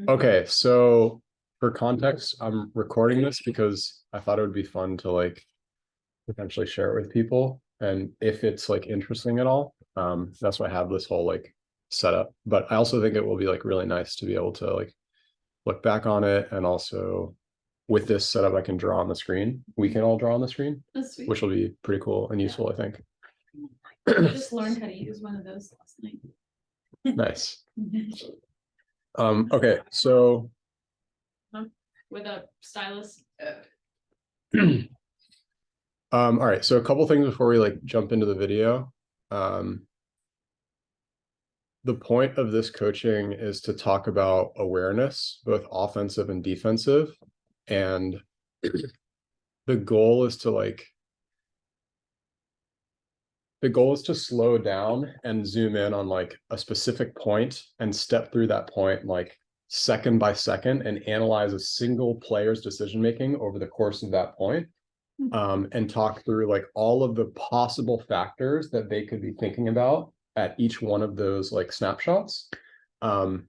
Okay, so for context, I'm recording this because I thought it would be fun to like potentially share it with people. And if it's like interesting at all, that's why I have this whole like setup. But I also think it will be like really nice to be able to like look back on it. And also with this setup, I can draw on the screen. We can all draw on the screen, That's sweet. which will be pretty cool and useful, I think. I just learned how to use one of those last night. Nice. Okay, so With a stylus. all right, so a couple things before we like jump into the video. The point of this coaching is to talk about awareness, both offensive and defensive. And the goal is to slow down and zoom in on like a specific point and step through that point like second by second and analyze a single player's decision making over the course of that point. And talk through like all of the possible factors that they could be thinking about at each one of those like snapshots, and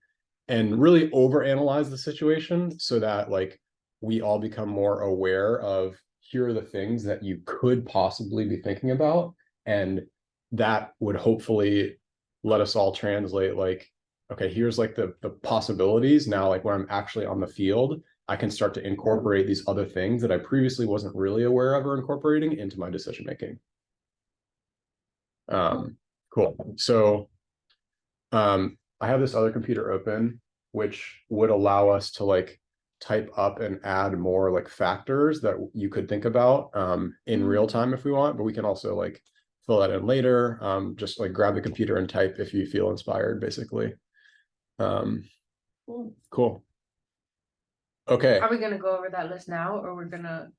really overanalyze the situation so that like we all become more aware of here are the things that you could possibly be thinking about, and that would hopefully let us all translate like, okay, here's like the possibilities now, like when I'm actually on the field, I can start to incorporate these other things that I previously wasn't really aware of or incorporating into my decision making. Cool. So I have this other computer open, which would allow us to like type up and add more like factors that you could think about in real time if we want, but we can also like fill that in later. Just like grab the computer and type if you feel inspired, basically. Cool. Okay. Are we gonna go over that list now, or we're gonna?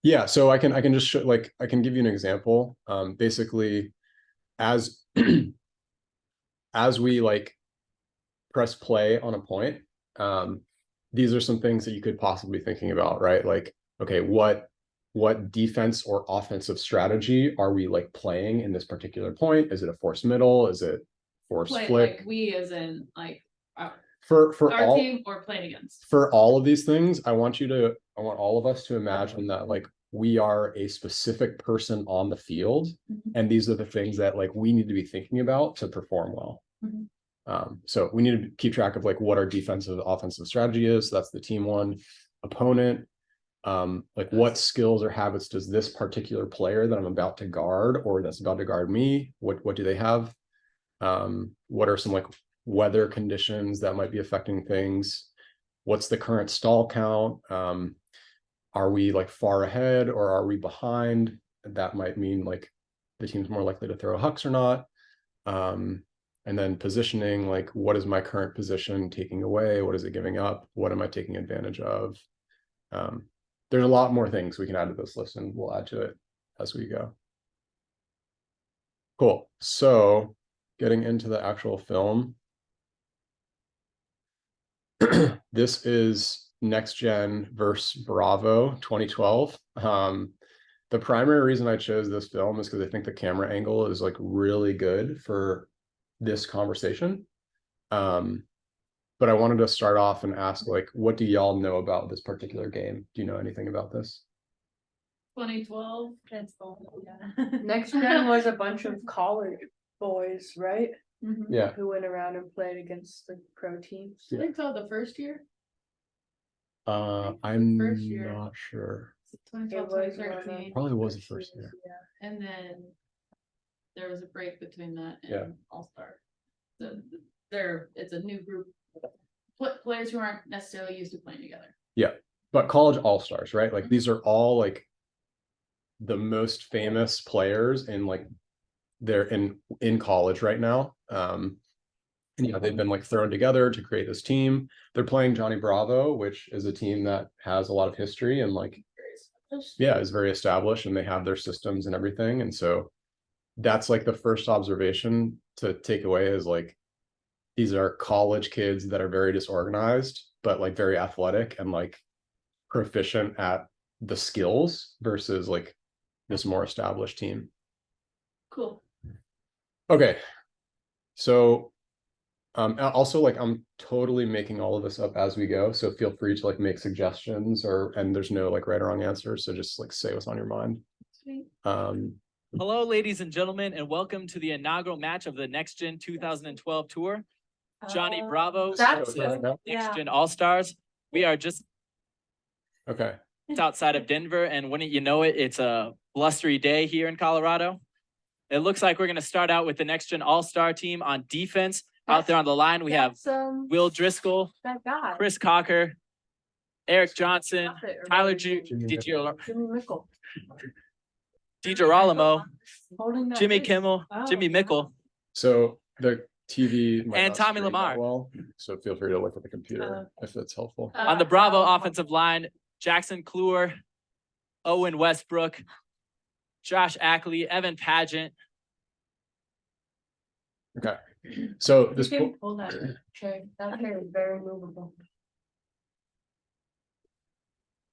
Yeah, so I can just show, like I can give you an example. Basically, as as we like press play on a point, these are some things that you could possibly be thinking about, right? Like, okay, what defense or offensive strategy are we like playing in this particular point? Is it a force middle? Is it force flick? Like we as in like for our all team or playing against. For all of these things, I want all of us to imagine that like we are a specific person on the field, and these are the things that like we need to be thinking about to perform well. So we need to keep track of like what our defensive offensive strategy is. So that's the team one. Opponent, like what skills or habits does this particular player that I'm about to guard or that's about to guard me, what do they have? What are some like weather conditions that might be affecting things? What's the current stall count? Are we like far ahead or are we behind? That might mean like the team's more likely to throw hucks or not. And then positioning, like what is my current position taking away? What is it giving up? What am I taking advantage of? There's a lot more things we can add to this list, and we'll add to it as we go. Cool. So getting into the actual film. This is Next Gen versus Bravo 2012. The primary reason I chose this film is because I think the camera angle is like really good for this conversation. But I wanted to start off and ask, like, what do y'all know about this particular game? Do you know anything about this? 2012. Yeah. Next Gen was a bunch of college boys, right? Yeah. Who went around and played against the pro teams. I think so. The first year. I'm not sure. 2012, 2013. Probably was the first year. Yeah. And then there was a break between that and Yeah. All-Star. So it's a new group players who aren't necessarily used to playing together. Yeah, but college all-stars, right? Like these are all like the most famous players in like they're in college right now. And yeah, they've been like thrown together to create this team. They're playing Johnny Bravo, which is a team that has a lot of history and like yeah, is very established, and they have their systems and everything. And so that's like the first observation to take away is like these are college kids that are very disorganized, but like very athletic and like proficient at the skills versus like this more established team. Cool. Okay. So Also, like, I'm totally making all of this up as we go, so feel free to like make suggestions, and there's no like right or wrong answer, so just like say what's on your mind. Sweet. Hello, ladies and gentlemen, and welcome to the inaugural match of the Next Gen 2012 tour. Johnny Bravo, That's Next Gen All-Stars. We are just Okay. outside of Denver, and wouldn't you know it, it's a blustery day here in Colorado. It looks like we're going to start out with the Next Gen All-Star team on defense. Out there on the line, we have Will Driscoll, that guy. Chris Cocker, Eric Johnson, Tyler Jimmy Mickle. DiGirolamo, Holding that Jimmy fish. Kimmel, Oh, Jimmy Mickle, So the TV might and not Tommy stream that Lamar. well, so feel free to look at the computer if that's helpful. On the Bravo offensive line, Jackson Kluwer, Owen Westbrook, Josh Ackley, Evan Pageant. Okay. So You this can pull that chair. That chair is very movable.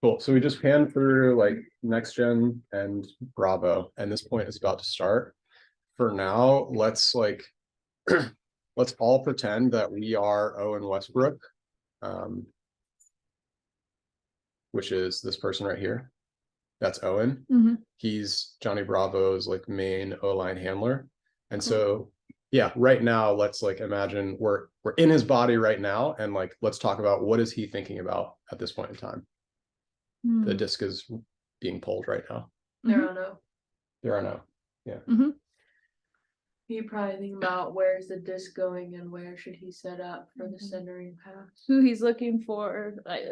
cool. So we just panned through like Next Gen and Bravo, and this point is about to start. For now, let's like let's all pretend that we are Owen Westbrook, which is this person right here. That's Owen. Mhm. He's Johnny Bravo's like main O-line handler. And so yeah, right now let's like imagine we're in his body right now, and like let's talk about what is he thinking about at this point in time. The disc is being pulled right now. There are no. There are no. You probably think about where's the disc going and where should he set up for the centering pass. Who he's looking for, like,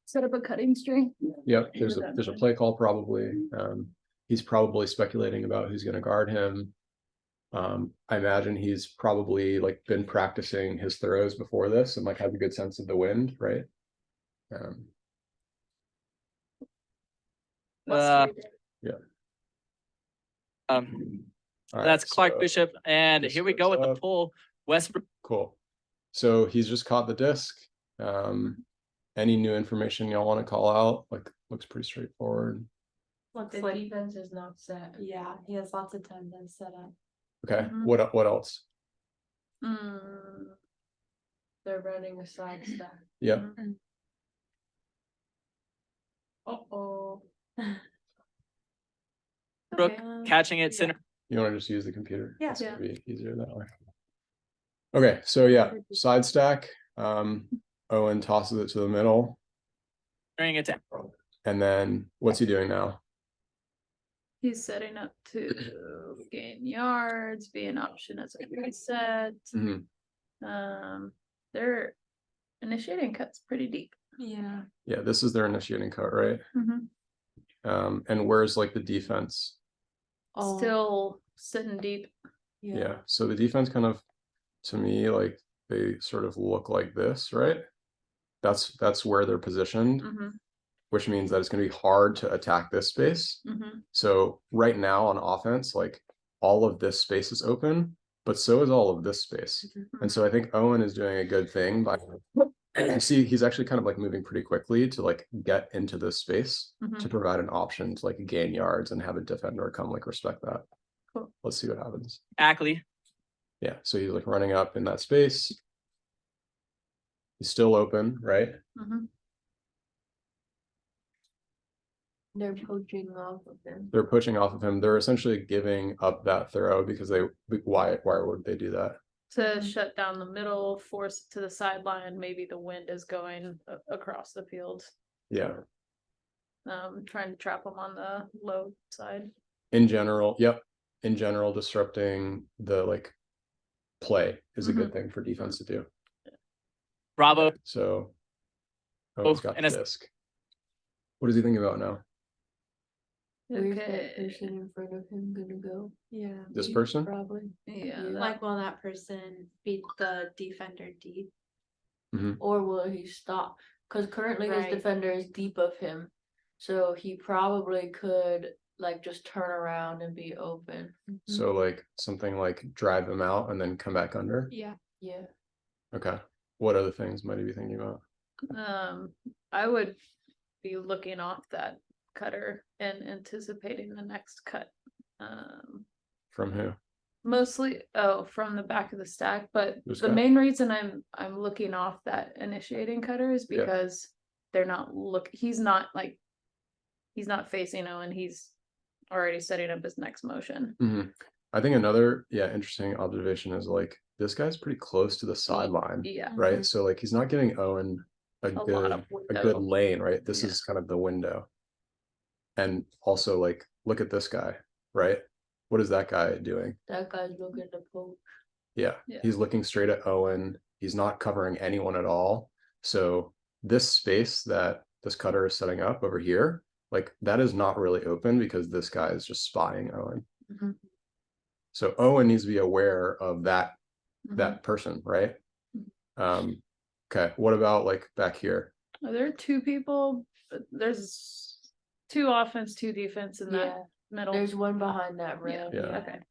set up a cutting string. Yep, there's a play call probably. He's probably speculating about who's going to guard him. I imagine he's probably like been practicing his throws before this and like has a good sense of the wind, right? Yeah. All right, That's Clark so Bishop, and this here we go goes with the up. pull. Westbrook. Cool. So he's just caught the disc. Any new information y'all want to call out? Like, looks pretty straightforward. The defense is not set. Yeah, he has lots of time to set up. Okay. Mhm. What else? They're running a side stack. Yep. Uh-oh. Brooke catching it center. You want to just use the computer? Yeah. It's gonna be easier that way. Okay, so yeah, side stack. Owen tosses it to the middle. Bring it down. And then what's he doing now? He's setting up to gain yards, be an option as a reset. They're initiating cuts pretty deep. Yeah. Yeah, this is their initiating cut, right? And where's like the defense? Still sitting deep. Yeah, so the defense kind of, to me, like they sort of look like this, right? That's where they're positioned, which means that it's going to be hard to attack this space. So right now on offense, like all of this space is open, but so is all of this space. And so I think Owen is doing a good thing by, you see, he's actually kind of like moving pretty quickly to like get into this space to provide an option to like gain yards and have a defender come like respect that. Cool. Let's see what happens. Ackley. Yeah, so he's like running up in that space. He's still open, right? They're poaching off of him. They're pushing off of him. They're essentially giving up that throw because why would they do that? To shut down the middle, force it to the sideline. Maybe the wind is going across the field. Yeah. Trying to trap them on the low side. In general, yep. In general, disrupting the like play is a good thing for defense to do. Bravo. So Owen's got the disc. What is he thinking about now? Where's that person in front of him gonna go? Yeah. This person? Probably. Yeah. Like, will that person beat the defender deep? Or will he stop? Because currently his Right. defender is deep of him. So he probably could like just turn around and be open. So like something like drive him out and then come back under. Yeah. Yeah. Okay. What other things might he be thinking about? I would be looking off that cutter and anticipating the next cut. From who? Mostly, from the back of the stack, but This the guy? main reason I'm looking off that initiating cutter is Yeah. because they're not he's not facing Owen, he's already setting up his next motion. I think another interesting observation is like this guy's pretty close to the sideline, Yeah. right? So like he's not giving Owen a lot good of a good window. lane, right? This Yeah. is kind of the window. And also like look at this guy, right? What is that guy doing? That guy's looking to poach. Yeah, Yeah. he's looking straight at Owen. He's not covering anyone at all. So this space that this cutter is setting up over here, like that is not really open because this guy is just spotting Owen. Mhm. So Owen needs to be aware of that Mhm. person, right? Okay, what about like back here? Are there two people? There's 2 offense, 2 defense in Yeah, that middle. there's one behind that red. Yeah. Okay.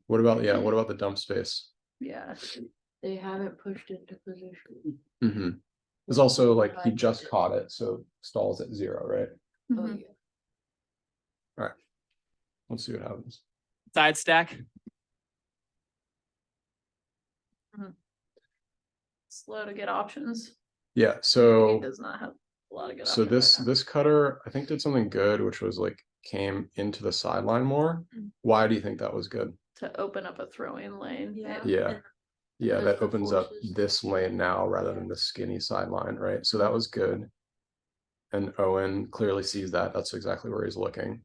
What about the dump space? Yeah. They haven't pushed into position. There's also like he just caught it, so stalls at 0, right? Oh, Mhm. yeah. Let's see what happens. Side stack. Slow to get options. Yeah, He so does not have a lot of good so options right now. this cutter I think did something good, which was like came into the sideline more. Why do you think that was good? To open up a throwing lane. Yeah. Yeah. Yeah, Because that the opens up forces- this lane now rather Yeah. than the skinny sideline, right? So that was good. And Owen clearly sees that. That's exactly where he's looking.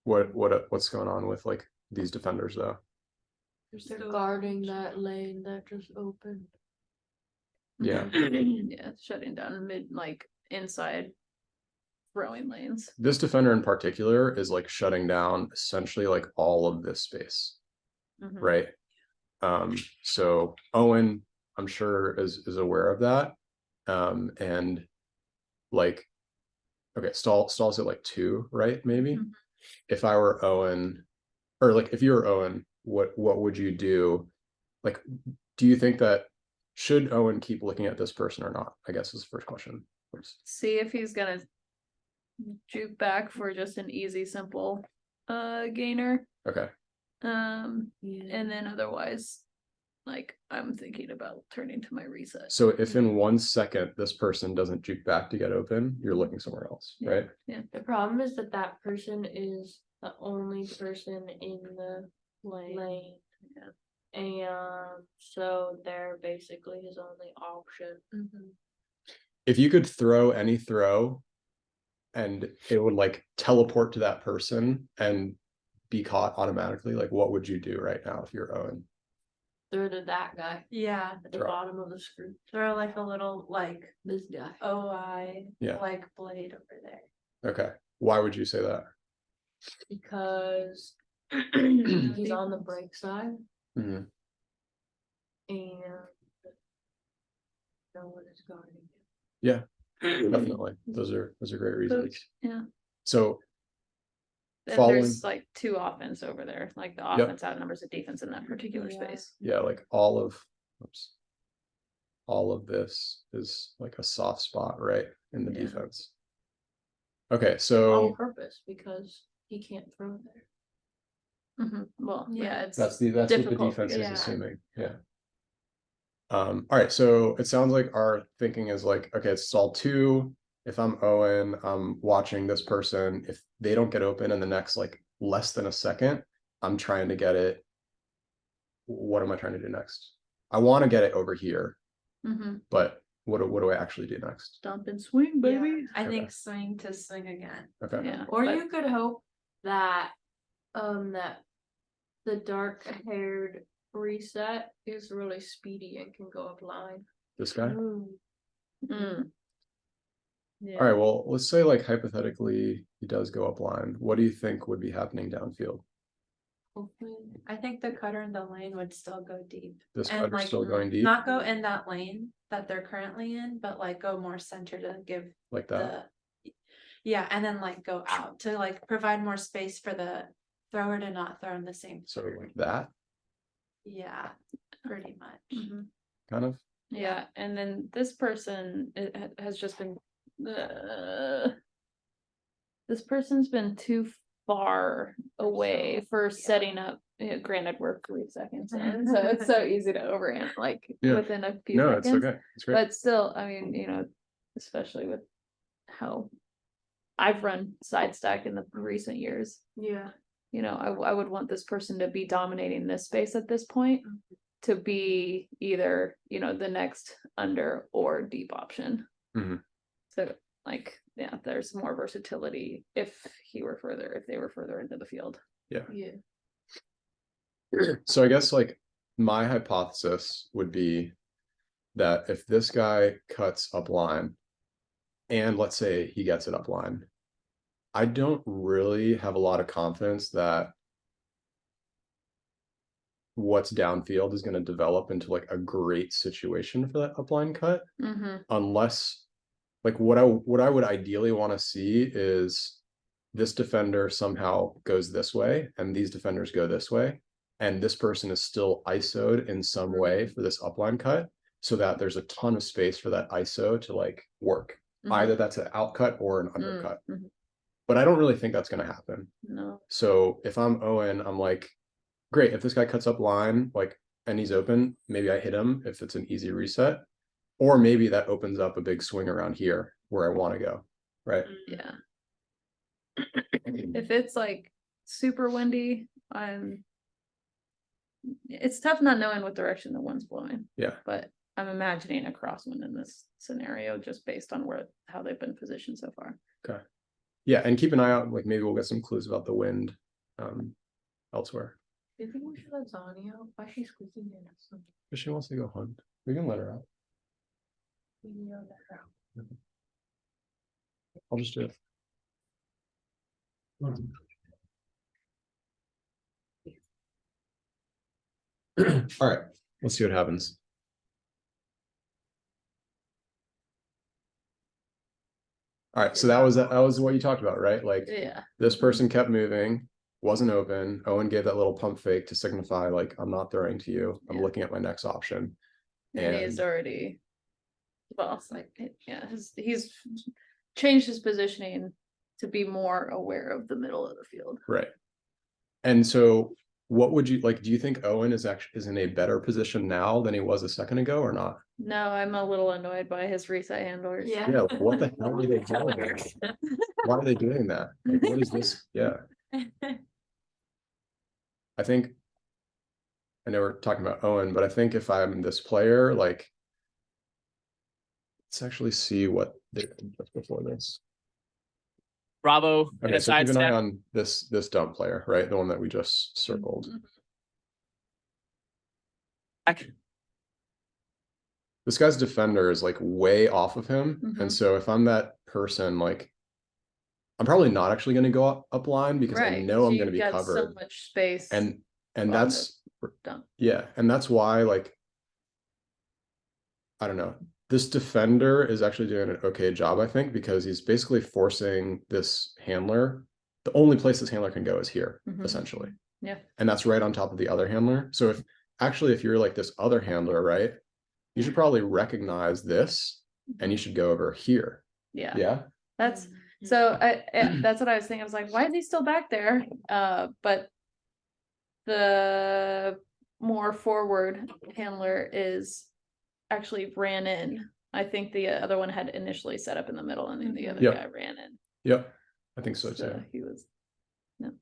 What's going on with like these defenders though? They're guarding that lane that just opened. Yeah. Yeah, shutting down inside throwing lanes. This defender in particular is like shutting down essentially like all of this space, Mhm. right? So Owen, I'm sure is aware of that. And like, okay, stalls at like 2, right? Maybe. Mhm. If I were Owen, or like if you were Owen, what would you do? Like, do you think that should Owen keep looking at this person or not? I guess is the first question. See if he's gonna juke back for just an easy, simple gainer. Okay. Yeah. And then otherwise, like I'm thinking about turning to my reset. So if in 1 second this person doesn't juke back to get open, you're looking somewhere else, Yeah. right? Yeah. The problem is that that person is the only person in the lane. Yeah. And so they're basically his only option. If you could throw any throw and it would like teleport to that person and be caught automatically, like what would you do right now if you're Owen? They're to that guy Yeah, at the Throw. bottom of the screen. throw like a little This guy. OI Yeah. blade over there. Okay. Why would you say that? Because he's on the break side Mhm. and no one is guarding him. Yeah, definitely. Those are great reasons. Yeah. So And following, there's like 2 offense over there. Like the Yep. offense outnumbers the defense in that particular Yeah. space. yeah, like all of this is like a soft spot, right, in the Yeah. defense. Okay, On so purpose because he can't throw there. Well, Yeah. yeah, it's that's what the difficult defense is yeah. assuming. Yeah. All right, so it sounds like our thinking is like, okay, it's stall 2. If I'm Owen, I'm watching this person. If they don't get open in the next like less than a second, I'm trying to get it. What am I trying to do next? I want to get it over here, but what do I actually do next? dump and swing, Yeah, baby. I Okay. think swing to swing again. Okay. Yeah. Or but- you could hope that that the dark haired reset is really speedy and can go up line. This guy? Mm. All right, well, let's say like hypothetically he does go up line. What do you think would be happening downfield? Hopefully. I think the cutter in the lane would still go deep. This And cutter's like still going deep not go in that lane that they're currently in, but like go more center to give like that. yeah, and then like go out to like provide more space for the thrower to not throw in the same. So like that Yeah, pretty much. Mhm. kind of. Yeah, and then this person has just been this person's been too far away for setting up. Granted, we're 3 seconds in, so it's so easy to overhand like Yeah. within a few No, seconds. it's okay. It's great. But still, I mean, especially with how I've run side stack in the recent years, Yeah. I would want this person to be dominating this space at this point to be either, the next under or deep option. Mhm. So like, yeah, there's more versatility if they were further into the field. Yeah. So I guess like my hypothesis would be that if this guy cuts up line, and let's say he gets it up line, I don't really have a lot of confidence that what's downfield is going to develop into like a great situation for that upline cut, unless like what I would ideally want to see is this defender somehow goes this way and these defenders go this way, and this person is still ISO'd in some way for this upline cut, so that there's a ton of space for that ISO to like work. Either that's an outcut or an undercut. But I don't really think that's going to happen. No. So if I'm Owen, I'm like, great, if this guy cuts up line, like, and he's open, maybe I hit him if it's an easy reset. Or maybe that opens up a big swing around here where I want to go. Right. Yeah. If it's like super windy, it's tough not knowing what direction the wind's blowing. Yeah. But I'm imagining a crosswind in this scenario just based on how they've been positioned so far. Okay. Yeah, and keep an eye out, like maybe we'll get some clues about the wind elsewhere. Do you think we should let Zani out? Why is she squeaking in? If she wants to go hunt, we can let her out. I'll just do it. All right, let's see what happens. All right, so that was what you talked about, right? Like, Yeah. this person kept moving, wasn't open. Owen gave that little pump fake to signify, like, I'm not throwing to you. I'm looking at my next option. And he's already, well, it's like, yeah, he's changed his positioning to be more aware of the middle of the field. Right. And so what would you like? Do you think Owen is in a better position now than he was a second ago or not? No, I'm a little annoyed by his reset handlers. Yeah. Yeah, what the hell are they doing? Why are they doing that? Like, what is this? Yeah. I think, I know we're talking about Owen, but I think if I'm this player, like, let's actually see what they did just before this. Bravo. Okay, so keep an eye on this dump player, right? The one that we just circled. This guy's defender is like way off of him. And so if I'm that person, like, I'm probably not actually going to go up line because I know I'm going to be covered. So much space. And that's, dump. yeah. And that's why, like, I don't know. This defender is actually doing an okay job, I think, because he's basically forcing this handler. The only place this handler can go is here, essentially. Yeah. And that's right on top of the other handler. So if you're like this other handler, right, you should probably recognize this and you should go over here. Yeah. Yeah. That's so that's what I was thinking. I was like, why is he still back there? But the more forward handler actually ran in. I think the other one had initially set up in the middle and then the other guy ran in. Yep. I think so too. He was, but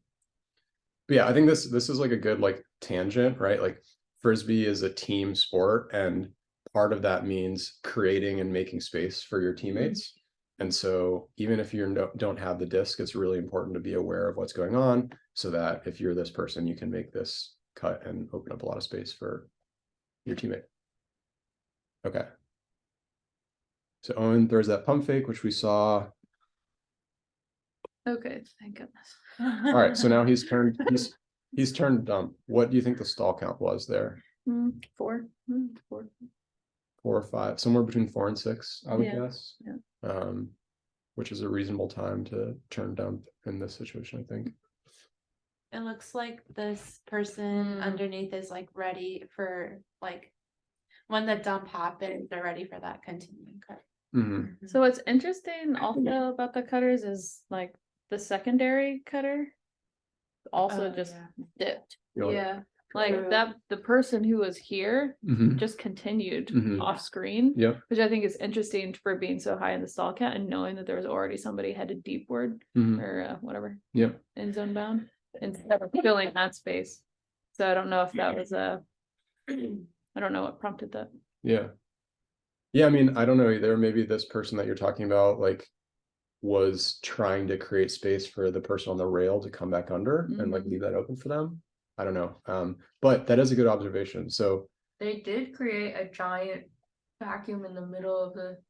yeah, I think this is like a good like tangent, right? Like, Frisbee is a team sport, and part of that means creating and making space for your teammates. And so even if you don't have the disc, it's really important to be aware of what's going on, so that if you're this person, you can make this cut and open up a lot of space for your teammate. Okay. So Owen throws that pump fake, which we saw. okay, thank goodness. All right, so now he's turned dumb. What do you think the stall count was there? 4. 4 or 5, somewhere between 4 and 6, I would guess. Yeah. Which is a reasonable time to turn dump in this situation, I think. It looks like this person underneath is like ready for like when the dump happens, they're ready for that continuing cut. So what's interesting also about the cutters is like the secondary cutter also Oh, just yeah. dipped. You know, Yeah. Like True. that, the person who was here Mhm. just continued Mhm. off screen. Yep. Which I think is interesting for being so high in the stall count and knowing that there was already somebody headed deepward Mhm. or whatever. Yep. In zone bound instead of filling that space. So I don't know if that was I don't know what prompted that. Yeah. Yeah, I mean, I don't know either. Maybe this person that you're talking about, like, was trying to create space for the person on the rail to come back under and like Mhm. leave that open for them. I don't know. But that is a good observation. So They did create a giant vacuum in the middle of the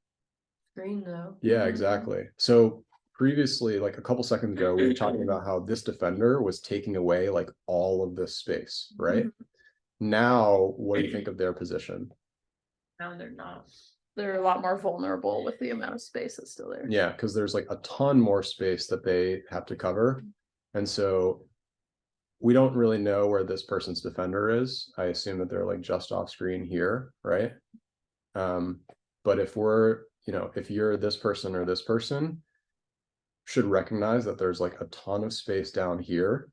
screen though. yeah, Mhm. exactly. So previously, like a couple seconds ago, we were talking about how this defender was taking away like all of this space, right? Now, what do you think of their position? Now they're not. They're a lot more vulnerable with the amount of space that's still there. Yeah, because there's like a ton more space that they have to cover. And so we don't really know where this person's defender is. I assume that they're like just off screen here, right? But if we're, you know, if you're this person or this person, should recognize that there's like a ton of space down here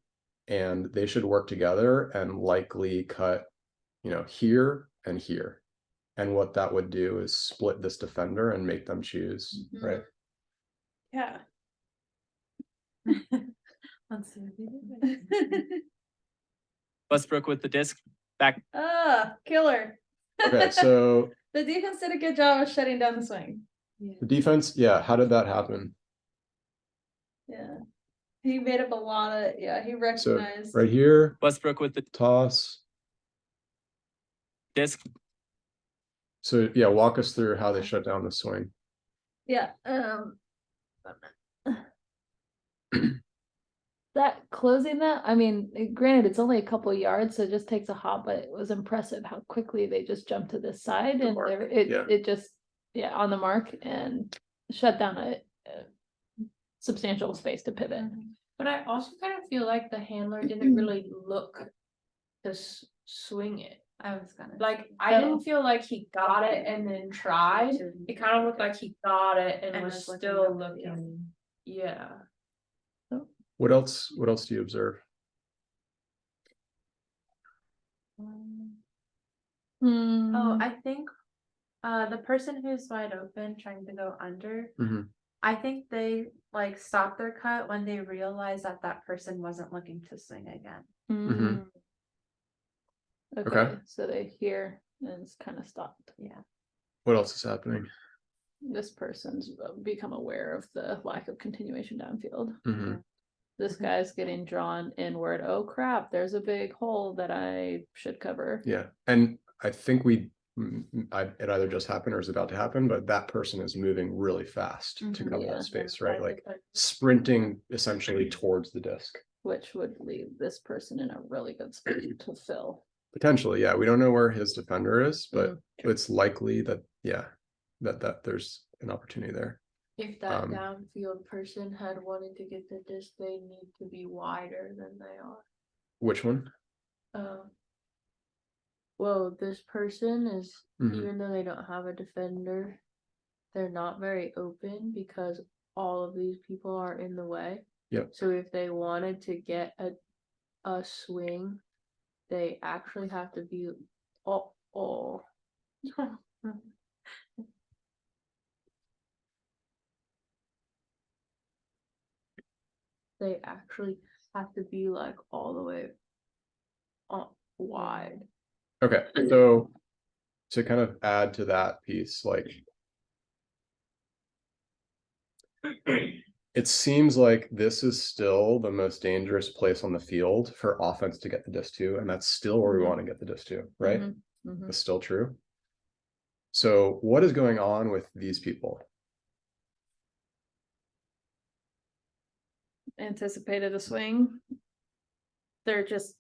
and they should work together and likely cut, you know, here and here. And what that would do is split this defender and make them choose, Mhm. right? Yeah. Let's see what they do. Westbrook with the disc. Back. Killer. Okay, so The defense did a good job of shutting down the swing. the defense, yeah, how did that happen? Yeah. He made up a lot of, he So recognized. right here, Westbrook with the toss. disc. So yeah, walk us through how they shut down the swing. Yeah. That closing that, I mean, granted, it's only a couple of yards, so it just takes a hop, but it was impressive how quickly they just jumped to this side The and mark, it yeah. it just on the mark and shut down a substantial space to pivot. But I also kind of feel like the handler didn't really look to swing it. I was gonna. Like, I didn't feel like he got it and then tried. It kind of looked like he got it and And was was looking still up, looking. Yeah. What else do you observe? Oh, I think the person who's wide open trying to go under, Mhm. I think they like stopped their cut when they realized that that person wasn't looking to swing again. Mhm. Okay, Okay. so they hear and it's kind of stopped. Yeah. What else is happening? This person's become aware of the lack of continuation downfield. Mhm. This guy's getting drawn inward. Oh crap, there's a big hole that I should cover. Yeah, and I think it either just happened or is about to happen, but that person is moving really fast to Mhm. cover Yeah. that space, right? Like sprinting essentially towards the disc. Which would leave this person in a really good spot to fill. Potentially, yeah. We don't know where his defender is, but it's likely that, yeah, that there's an opportunity there. If that Um, downfield person had wanted to get the disc, they need to be wider than they are. Which one? Well, this person is, Mhm. even though they don't have a defender, they're not very open because all of these people are in the way. Yep. So if they wanted to get a swing, they actually have to be they actually have to be like all the way wide. Okay, so to kind of add to that piece, like it seems like this is still the most dangerous place on the field for offense to get the disc to, and that's still where we want to get the disc to, right? That's still true. So what is going on with these people? Anticipated a swing. They're just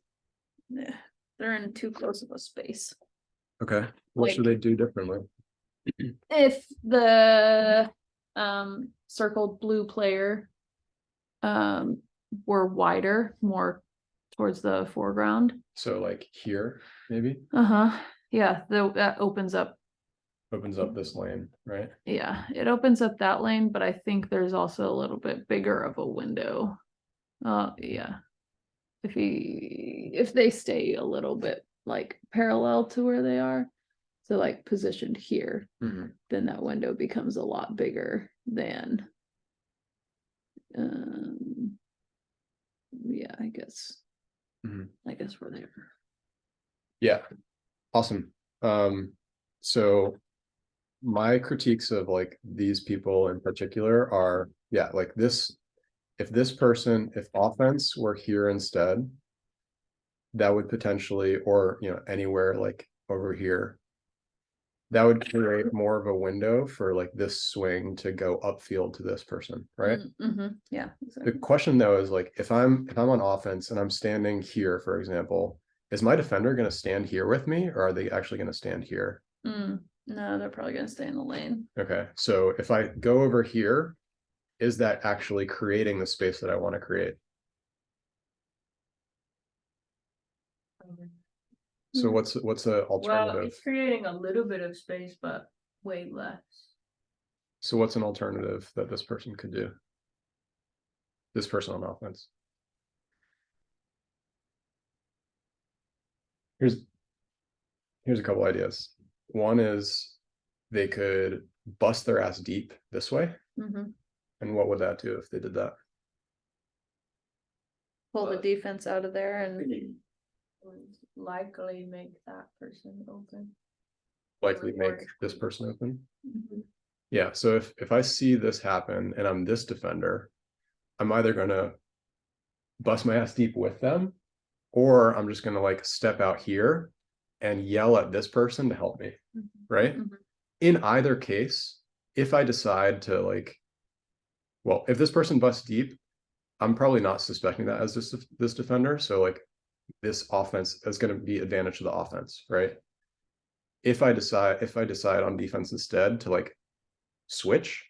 they're in too close of a space. Okay, what should they do differently? If the circled blue player were wider, more towards the foreground. So like here, maybe Yeah, that opens up this lane, right? Yeah, it opens up that lane, but I think there's also a little bit bigger of a window. Yeah. if they stay a little bit like parallel to where they are, so like positioned here, Mhm. then that window becomes a lot bigger than yeah, I guess. Mhm. I guess we're there. Yeah, awesome. So my critiques of like these people in particular are, yeah, like this, if offense were here instead, that would potentially, or anywhere like over here, that would create more of a window for like this swing to go upfield to this person, right? Yeah, The exactly. question though is like, if I'm on offense and I'm standing here, for example, is my defender going to stand here with me, or are they actually going to stand here? No, they're probably gonna stay in the lane. Okay, so if I go over here, is that actually creating the space that I want to create? So what's a Well, alternative? it's creating a little bit of space, but way less. So what's an alternative that this person could do? This person on offense. Here's a couple ideas. One is they could bust their ass deep this way. And what would that do if they did that? Pull the defense out of there and Likely make that person open. Likely make this person open. Yeah, so if I see this happen and I'm this defender, I'm either gonna bust my ass deep with them, or I'm just gonna like step out here and yell at this person to help me, right? In either case, if I decide to like, well, if this person busts deep, I'm probably not suspecting that as this defender, so like this offense is going to be advantage to the offense, right? If I decide on defense instead to like switch,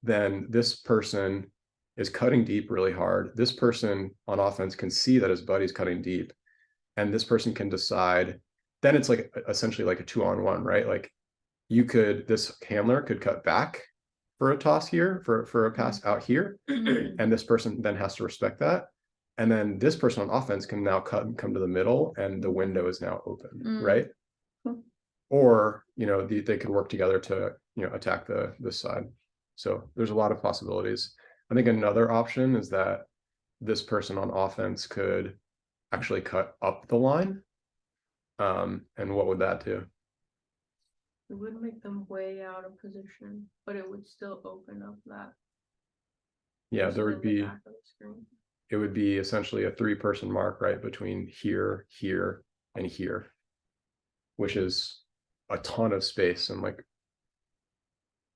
then this person is cutting deep really hard. This person on offense can see that his buddy's cutting deep, and this person can decide. Then it's like essentially like a 2-on-1, right? Like this handler could cut back for a toss here, for a pass out here, and this person then has to respect that. And then this person on offense can now cut and come to the middle, and the window is now open, right? Or they could work together to attack this side. So there's a lot of possibilities. I think another option is that this person on offense could actually cut up the line. And what would that do? It would make them way out of position, but it would still open up that. Yeah, there would be. Back of the screen. It would be essentially a 3-person mark right between here, here, and here, which is a ton of space and like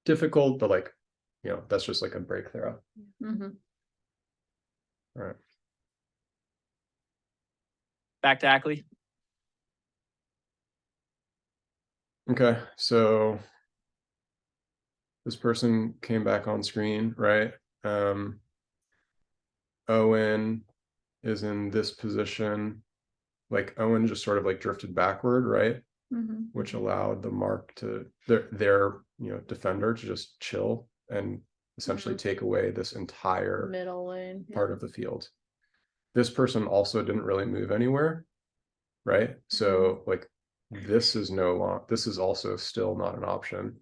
difficult, but like, that's just like a break there. All right. Back to Ackley. Okay, so this person came back on screen, right? Owen is in this position. Like Owen just sort of like drifted backward, right? Which allowed the mark to their defender to just chill and essentially take away this entire middle lane part of the field. This person also didn't really move anywhere, right? So like this is also still not an option.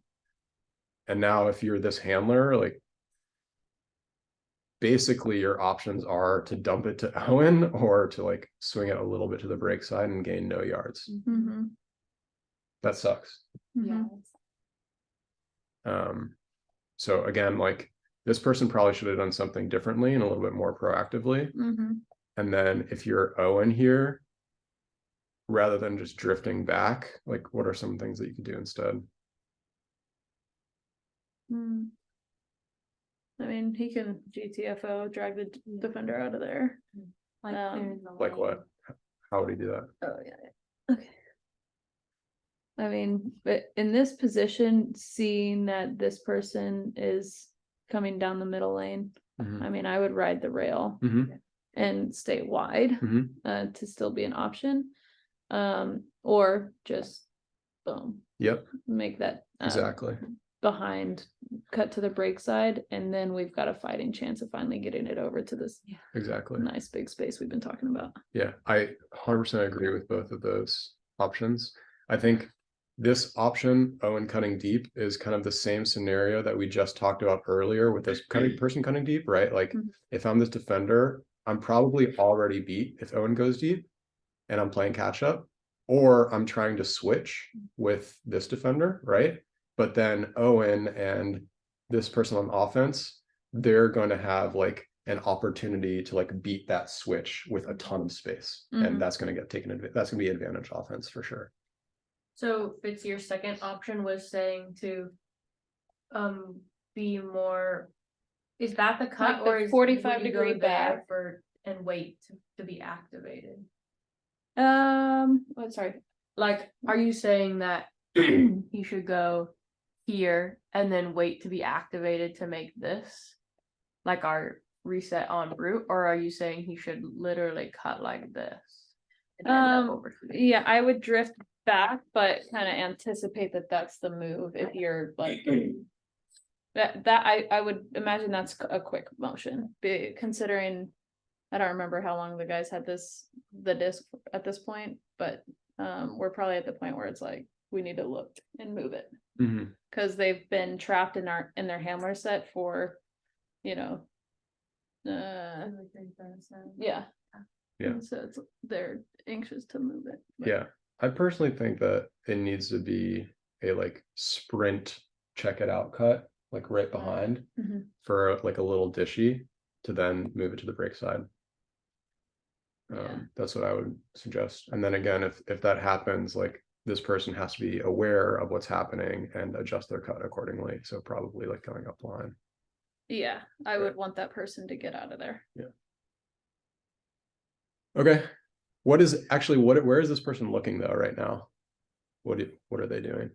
And now if you're this handler, like basically your options are to dump it to Owen or to like swing it a little bit to the break side and gain no yards. That sucks. Yeah. So again, like this person probably should have done something differently and a little bit more proactively. And then if you're Owen here, rather than just drifting back, like what are some things that you could do instead? I mean, he can GTFO, drag the defender out of there. Like clearing the Like lane. what? How would he do that? Oh yeah. Okay. I mean, but in this position, seeing that this person is coming down the middle lane, I mean, I would ride the rail and stay wide to still be an option. Or just boom. Yep. Make that Exactly. behind, cut to the break side, and then we've got a fighting chance of finally getting it over to this Exactly. nice big space we've been talking about. Yeah, I 100% agree with both of those options. I think this option, Owen cutting deep, is kind of the same scenario that we just talked about earlier with this person cutting deep, right? Like if I'm this defender, I'm probably already beat if Owen goes deep and I'm playing catch up, or I'm trying to switch with this defender, right? But then Owen and this person on offense, they're going to have like an opportunity to like beat that switch with a ton of space, and that's going to get taken advantage. That's going to be advantage offense for sure. So Fitz, your second option was saying to be more, is that the cut, Like the or is 45 would you degree go there back? for and wait to be activated? Sorry. Like, are you saying that he should go here and then wait to be activated to make this like our reset on route, or are you saying he should literally cut like this and end up over here? Yeah, I would drift back, but kind of anticipate that that's the move if you're like that I would imagine that's a quick motion, considering I don't remember how long the guys had the disc at this point, but we're probably at the point where it's like we need to look and move it because they've been trapped in their handler set for, you know, yeah. And so they're anxious to move it. Yeah, I personally think that it needs to be a like sprint check it out cut, like right behind for like a little dishy to then move it to the break side. That's what I would suggest. And then again, if that happens, like this person has to be aware of what's happening and adjust their cut accordingly. So probably like going up line. Yeah, I would want that person to get out of there. Yeah. Okay. Where is this person looking though right now? What are they doing?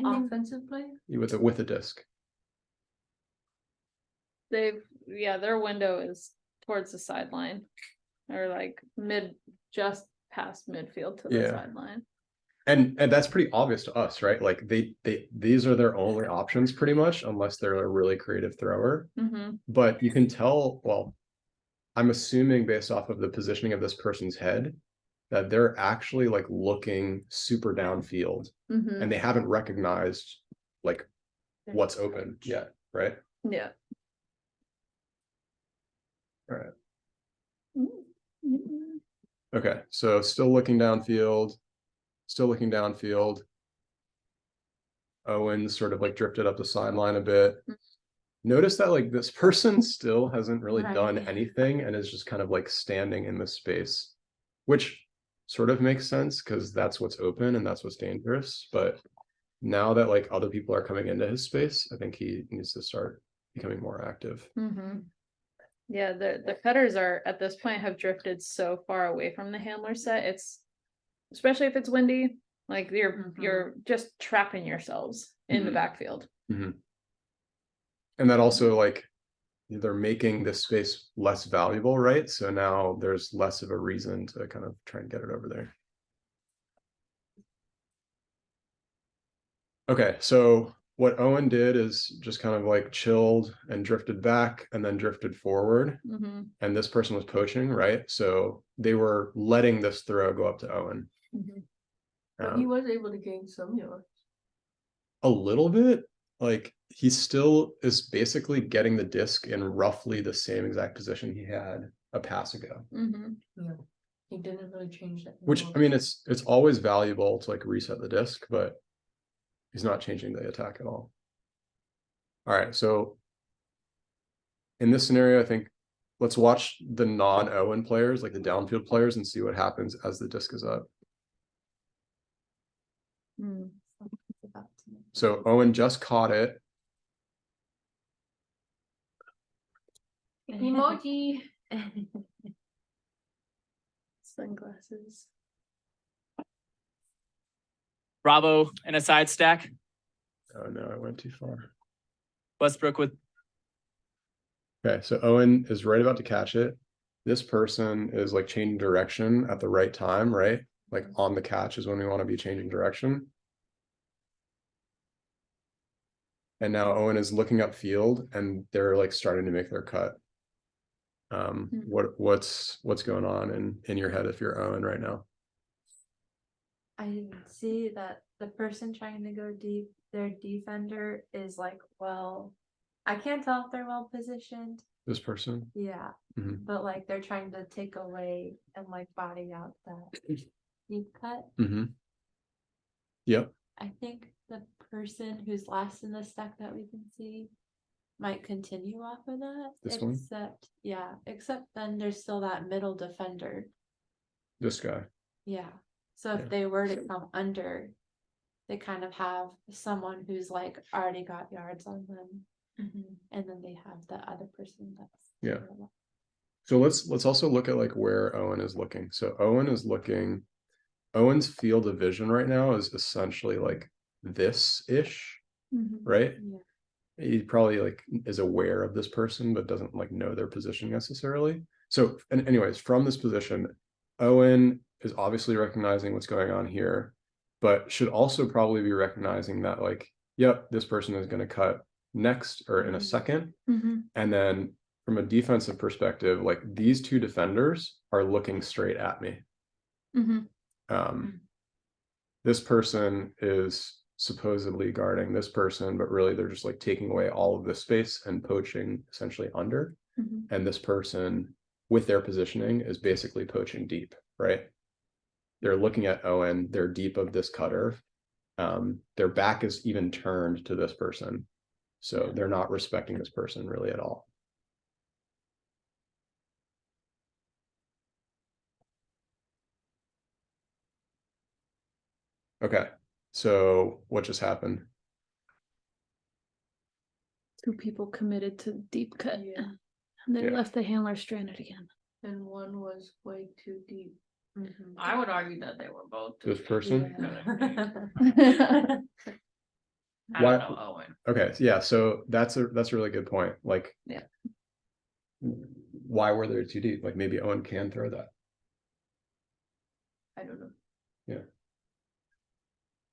Offensive play? With a disc. Their window is towards the sideline. Or like just past midfield to the sideline. And that's pretty obvious to us, right? Like these are their only options pretty much, unless they're a really creative thrower. But you can tell, well, I'm assuming based off of the positioning of this person's head that they're actually like looking super downfield and they haven't recognized like what's open yet, right? Yeah. All right. Okay, so still looking downfield. Owen sort of like drifted up the sideline a bit. Notice that like this person still hasn't really done anything and is just kind of like standing in this space, which sort of makes sense because that's what's open and that's what's dangerous. But now that like other people are coming into his space, I think he needs to start becoming more active. Yeah, the cutters are at this point have drifted so far away from the handler set. It's especially if it's windy, like you're just trapping yourselves in the backfield. And that also like they're making this space less valuable, right? So now there's less of a reason to kind of try and get it over there. Okay, so what Owen did is just kind of like chilled and drifted back and then drifted forward. And this person was poaching, right? So they were letting this throw go up to Owen. But he was able to gain some yards. A little bit. Like he still is basically getting the disc in roughly the same exact position he had a pass ago. Yeah, he didn't really change that. Which I mean, it's always valuable to like reset the disc, but he's not changing the attack at all. All right, so in this scenario, I think let's watch the non-Owen players, like the downfield players, and see what happens as the disc is up. So Owen just caught it. Emoji. Sunglasses. Bravo in a side stack. Oh no, I went too far. Westbrook with. Okay, so Owen is right about to catch it. This person is like changing direction at the right time, right? Like on the catch is when we want to be changing direction. And now Owen is looking upfield and they're like starting to make their cut. What's going on in your head if you're Owen right now? I see that the person trying to go deep, their defender is like, well, I can't tell if they're well positioned. This person? Yeah. Mhm. But like they're trying to take away and like body out that deep cut. Yep. I think the person who's last in the stack that we can see might continue off of that. This one? Except then there's still that middle defender. This guy. Yeah. So if Yeah. they were to come under, they kind of have someone who's like already got yards on them. And then they have the other person that's Yeah. So let's also look at like where Owen is looking. So Owen's field of vision right now is essentially like this-ish, right? Yeah. He probably like is aware of this person, but doesn't like know their position necessarily. So, and anyways, from this position, Owen is obviously recognizing what's going on here, but should also probably be recognizing that like, yep, this person is going to cut next or in a second. And then from a defensive perspective, like these two defenders are looking straight at me. This person is supposedly guarding this person, but really they're just like taking away all of this space and poaching essentially under. And this person with their positioning is basically poaching deep, right? They're looking at Owen, they're deep of this cutter. Their back is even turned to this person. So they're not respecting this person really at all. Okay, so what just happened? Two people committed to deep cut. Yeah. And they Yeah. left the handler stranded again. And one was way too deep. I would argue that they were both too This deep. person? I Why- don't know, Owen. Okay, yeah, so that's a really good point. Like, Yeah. Why were they too deep? Like maybe Owen can throw that. I don't know. Yeah.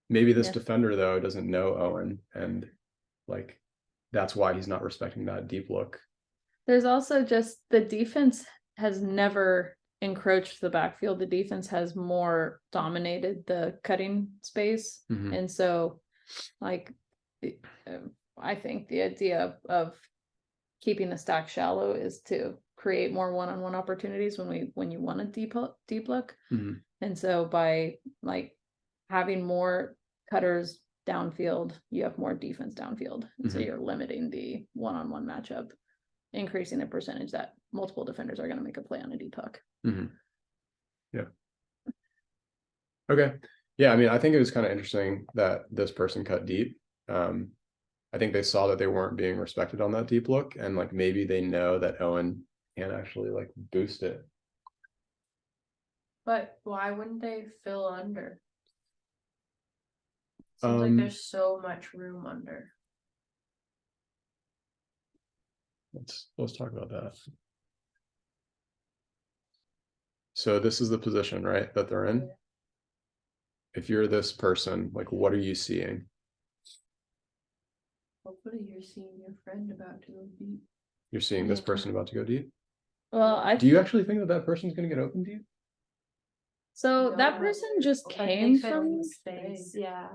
Maybe this Yeah. defender though doesn't know Owen, and like that's why he's not respecting that deep look. There's also just the defense has never encroached the backfield. The defense has more dominated the cutting space. And so like I think the idea of keeping the stack shallow is to create more one-on-one opportunities when you want a deep look. And so by like having more cutters downfield, you have more defense downfield. And so you're limiting the one-on-one matchup, increasing the percentage that multiple defenders are going to make a play on a deep hook. Yeah. Okay. Yeah, I mean, I think it was kind of interesting that this person cut deep. I think they saw that they weren't being respected on that deep look, and like maybe they know that Owen can actually like boost it. But why wouldn't they fill under? Seems like there's so much room under. Let's talk about that. So this is the position, right, that they're in. If you're this person, like what are you seeing? Hopefully you're seeing your friend about to go deep. You're seeing this person about to go deep. Well, do you actually think that that person's going to get open deep? So that person just came from space. Yeah.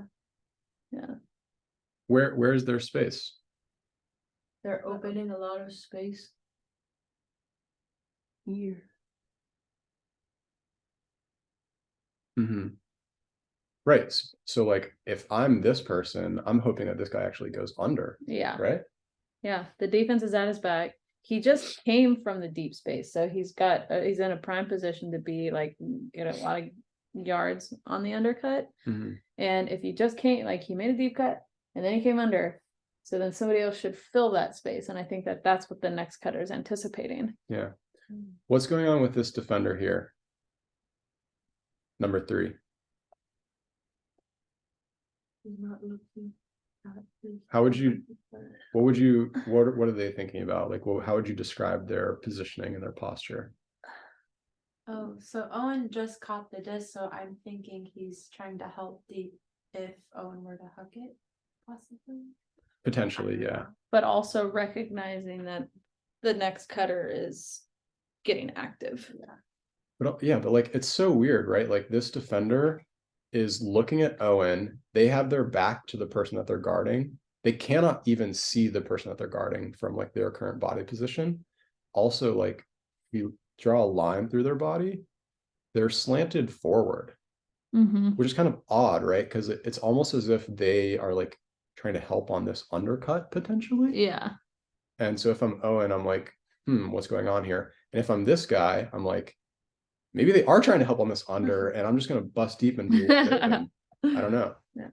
Where is their space? They're opening a lot of space here. Right. So like if I'm this person, I'm hoping that this guy actually goes under. Yeah. Right. Yeah. The defense is at his back. He just came from the deep space. So he's he's in a prime position to be like, get a lot of yards on the undercut. And if he just came, like he made a deep cut and then he came under, so then somebody else should fill that space. And I think that that's what the next cutter is anticipating. Yeah. What's going on with this defender here? Number 3. He's not looking at his How would you, what are they thinking about? Like, how would you describe their positioning and their posture? Oh, so Owen just caught the disc, so I'm thinking he's trying to help deep if Owen were to hook it, possibly. Potentially, yeah. But also recognizing that the next cutter is getting active. But yeah, but like it's so weird, right? Like this defender is looking at Owen. They have their back to the person that they're guarding. They cannot even see the person that they're guarding from like their current body position. Also, like if you draw a line through their body, they're slanted forward, which is kind of odd, right? Because it's almost as if they are like trying to help on this undercut potentially. Yeah. And so if I'm Owen, I'm like, what's going on here? And if I'm this guy, I'm like, maybe they are trying to help on this under, and I'm just gonna bust deep and deal with it. And I don't know. Yeah.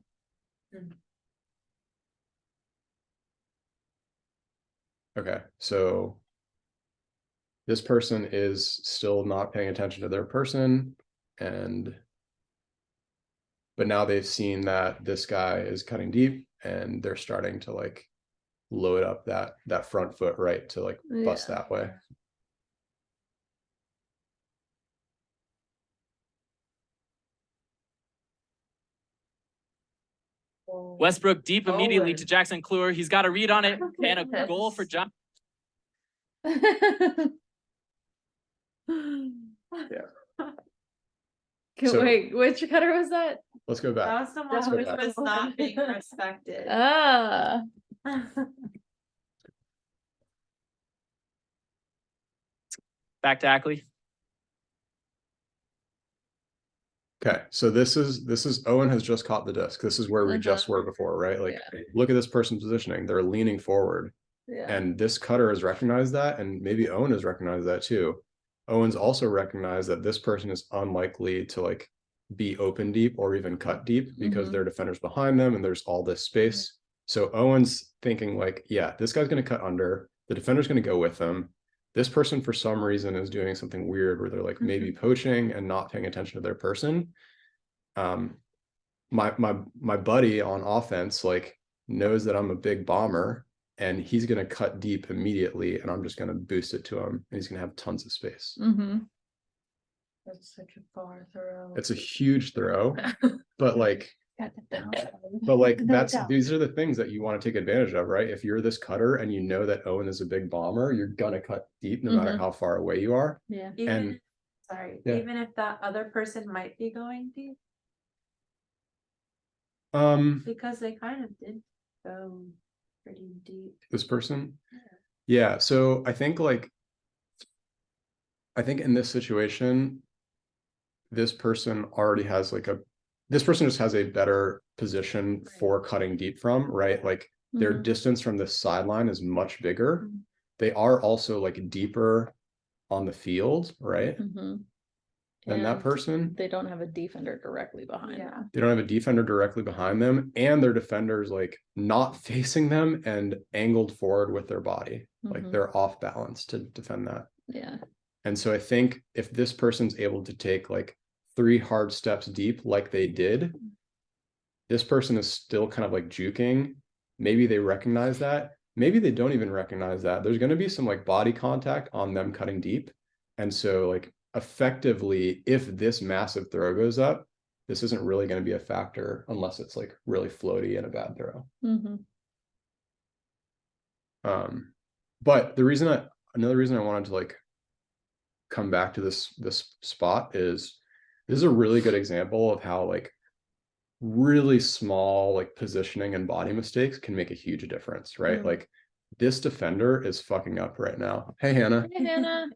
Okay, so this person is still not paying attention to their person, but now they've seen that this guy is cutting deep, and they're starting to like load up that front foot right to like bust that way. Westbrook deep immediately to Jackson Kluwer. He's got a read on it and a goal for John. Wait, which cutter was that? Let's go back. That was the one which was not being respected. Back to Ackley. Okay, so this is Owen has just caught the disc. This is where we just were before, right? Like, look at this person's positioning. They're leaning forward. Yeah. And this cutter has recognized that, and maybe Owen has recognized that too. Owen's also recognized that this person is unlikely to like be open deep or even cut deep because there are defenders behind them and there's all this space. So Owen's thinking like, yeah, this guy's going to cut under. The defender's going to go with them. This person, for some reason, is doing something weird where they're like maybe poaching and not paying attention to their person. My buddy on offense like knows that I'm a big bomber, and he's going to cut deep immediately, and I'm just going to boost it to him, and he's going to have tons of space. That's such a far throw. It's a huge throw, but like these are the things that you want to take advantage of, right? If you're this cutter and you know that Owen is a big bomber, you're gonna cut deep no matter how far away you are. Yeah. Even if that other person might be going deep. Because they kind of did go pretty deep. This person? Yeah, so I think in this situation, this person just has a better position for cutting deep from, right? Like their distance from the sideline is much bigger. They are also like deeper on the field, right? Than that person. They don't have a defender directly behind them. They don't have a defender directly behind them, and their defender's like not facing them and angled forward with their body. Like they're off balance to defend that. Yeah. And so I think if this person's able to take like 3 hard steps deep like they did, this person is still kind of like juking. Maybe they recognize that. Maybe they don't even recognize that. There's going to be some like body contact on them cutting deep. And so like effectively, if this massive throw goes up, this isn't really going to be a factor unless it's like really floaty and a bad throw. But another reason I wanted to like come back to this spot is this is a really good example of how like really small like positioning and body mistakes can make a huge difference, right? Like this defender is fucking up right now. Hey Hannah. Hey Hannah.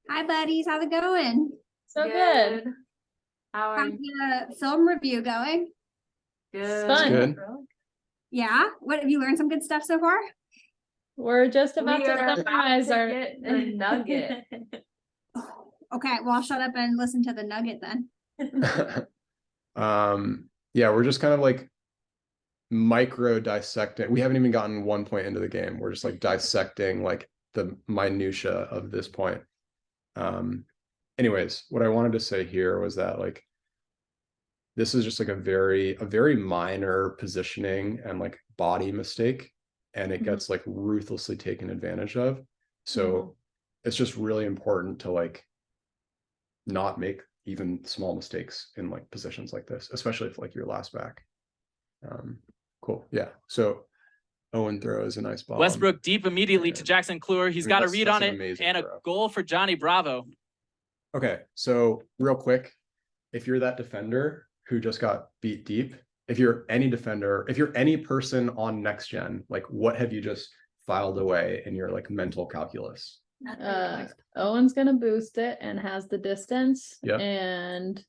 Hi buddies, how's it going? So good. How's the film review going? Good. Fun. Good. Yeah, what have you learned some good stuff so far? We're just about to summarize our the nugget. Okay, well I'll shut up and listen to the nugget then. Yeah, we're just kind of like micro dissecting. We haven't even gotten 1 point into the game. We're just like dissecting like the minutia of this point. Anyways, what I wanted to say here was that like this is just like a very minor positioning and like body mistake, and it gets like ruthlessly taken advantage of. So it's just really important to like not make even small mistakes in like positions like this, especially if like you're last back. Cool. Yeah. So Owen throws a nice ball. Westbrook deep immediately to Jackson Kluwer. He's got a read on it and a goal for Johnny Bravo. Okay, so real quick, if you're that defender who just got beat deep, if you're any defender, if you're any person on next gen, like what have you just filed away in your like mental calculus? Owen's gonna boost it and has the distance. Yep. And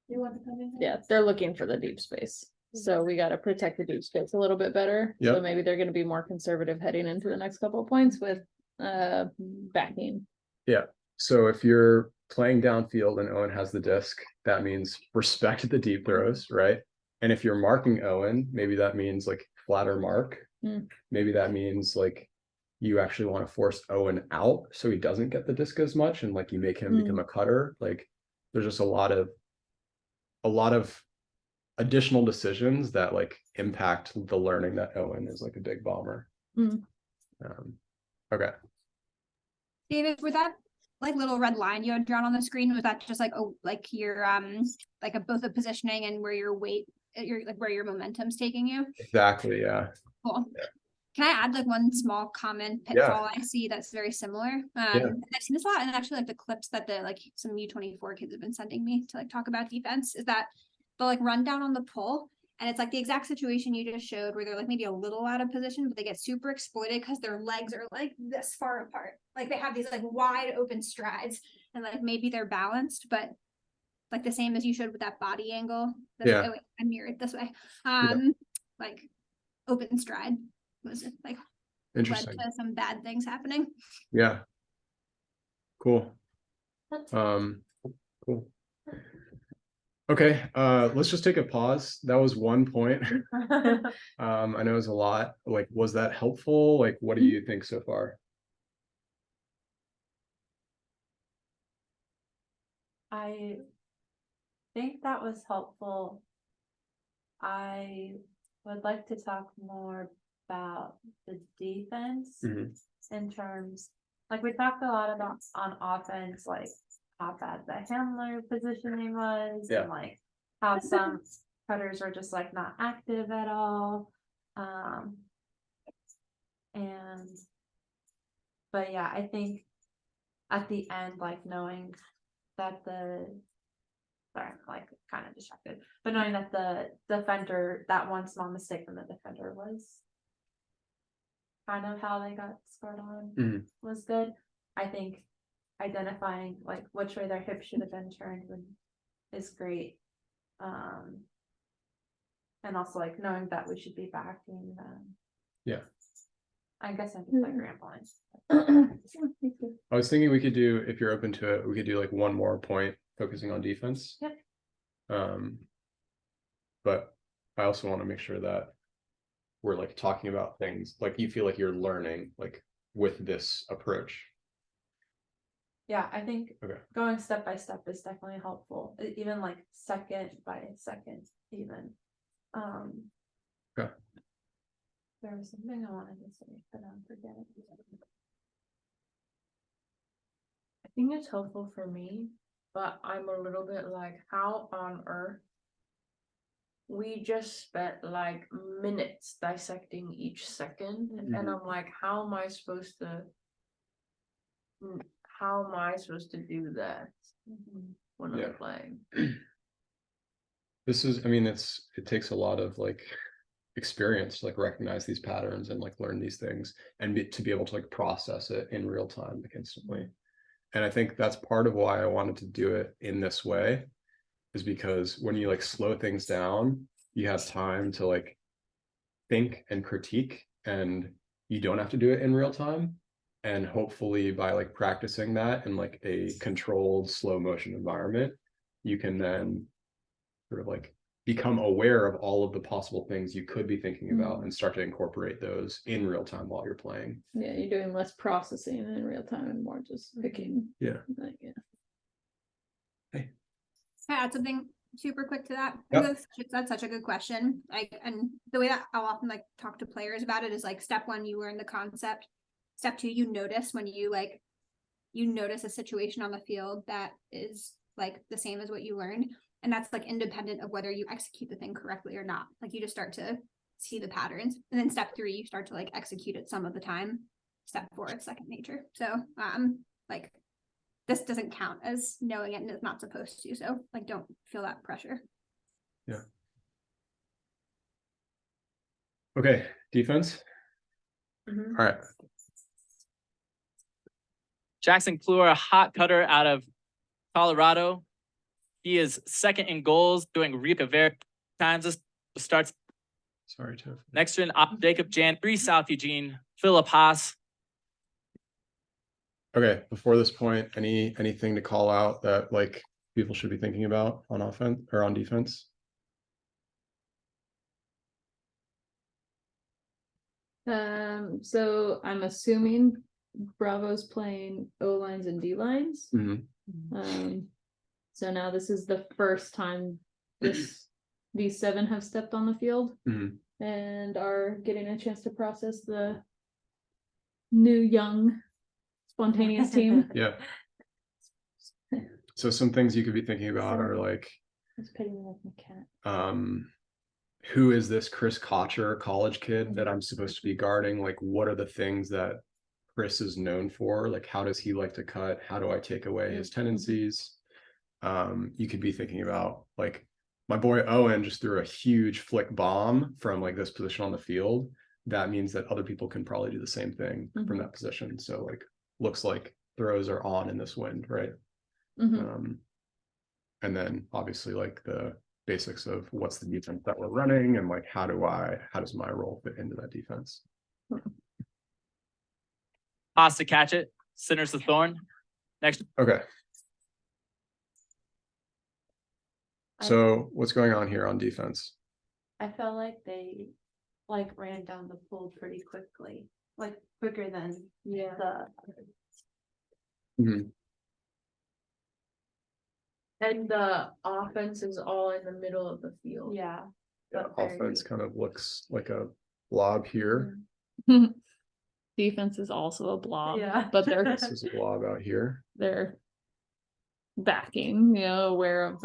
You want to come in? yeah, they're looking for the deep space. So we gotta protect the deep space a little bit better. So Yep. maybe they're gonna be more conservative heading into the next couple of points with backing. Yeah. So if you're playing downfield and Owen has the disc, that means respect the deep throws, right? And if you're marking Owen, maybe that means like flatter mark. Maybe that means like you actually want to force Owen out so he doesn't get the disc as much, and like you make him become a cutter. Like there's just a lot of additional decisions that like impact the learning that Owen is like a big bomber. Okay. David, was that like little red line you had drawn on the screen? Was that just like, oh, like your like both the positioning and where your weight, your like where your momentum's taking you? Exactly. Yeah. Cool. Yeah. Can I add like one small comment pitfall I see that's very similar? I've seen this a lot, and actually like the clips that the like some U24 kids have been sending me to like talk about defense is that they'll like run down on the pull, and it's like the exact situation you just showed where they're like maybe a little out of position, but they get super exploited because their legs are like this far apart. Like they have these like wide open strides, and like maybe they're balanced, but like the same as you showed with that body angle. I mirrored this way. Like open stride was like interesting. led to some bad things happening. Yeah. Cool. Cool. Okay, let's just take a pause. That was one point. I know it was a lot. Like, was that helpful? Like, what do you think so far? I think that was helpful. I would like to talk more about the defense in terms, like we talked a lot about on offense, like how bad the handler positioning was, and like how some cutters are just like not active at all. But yeah, I think at the end, like knowing that sorry, like kind of distracted, but knowing that the defender, that one small mistake from the defender was kind of how they got scored on was good. I think identifying like which way their hip should have been turned is great. And also like knowing that we should be backing them. Yeah. I guess I'm just like rambling. I was thinking we could do, if you're open to it, we could do like one more point focusing on defense. Yep. But I also want to make sure that we're like talking about things like you feel like you're learning like with this approach. Yeah, I think going step by step is definitely helpful. Even like second by second, even. There was something I wanted to say, but I'm forgetting. I think it's helpful for me, but I'm a little bit like, how on earth we just spent like minutes dissecting each second, and I'm like, how am I supposed to do that when I'm playing? This is, I mean, it takes a lot of like experience to like recognize these patterns and like learn these things and to be able to like process it in real time like instantly. And I think that's part of why I wanted to do it in this way, is because when you like slow things down, you have time to like think and critique, and you don't have to do it in real time. And hopefully by like practicing that in like a controlled slow motion environment, you can then sort of like become aware of all of the possible things you could be thinking about and start to incorporate those in real time while you're playing. Yeah, you're doing less processing in real time and more just picking. Yeah. Like, yeah. Can I add something super quick to that? Yep. That's such a good question. Like, and the way that I'll often like talk to players about it is like step one, you learn the concept. Step two, you notice when you notice a situation on the field that is like the same as what you learned. And that's like independent of whether you execute the thing correctly or not. Like you just start to see the patterns. And then step 3, you start to like execute it some of the time. Step 4, it's second nature. So like this doesn't count as knowing it and it's not supposed to. So like don't feel that pressure. Yeah. Okay, defense. All right. Jackson Kluwer, a hot cutter out of Colorado. He is second in goals, doing Rika Ver Kansas starts. Sorry, Tiff. Next gen, Jacob Jan, 3 South Eugene, Philip Haas. Okay, before this point, anything to call out that like people should be thinking about on offense or on defense? So I'm assuming Bravo's playing O lines and D lines. So now this is the first time these 7 have stepped on the field and are getting a chance to process the new young spontaneous team. Yeah. So some things you could be thinking about are like, it's petting me like my cat. Who is this Chris Kocher college kid that I'm supposed to be guarding? Like, what are the things that Chris is known for? Like, how does he like to cut? How do I take away his tendencies? You could be thinking about like, my boy Owen just threw a huge flick bomb from like this position on the field. That means that other people can probably do the same thing from that position. So like, looks like throws are on in this wind, right? And then obviously like the basics of what's the defense that we're running and like how does my role fit into that defense? Haas to catch it, centers the thorn. Next. Okay. So what's going on here on defense? I felt like they like ran down the pool pretty quickly, like quicker than the. And the offense is all in the middle of the field. Yeah. Yeah, offense kind of looks like a blob here. Defense is also a blob, Yeah. but This is a blob out here. they're backing, aware of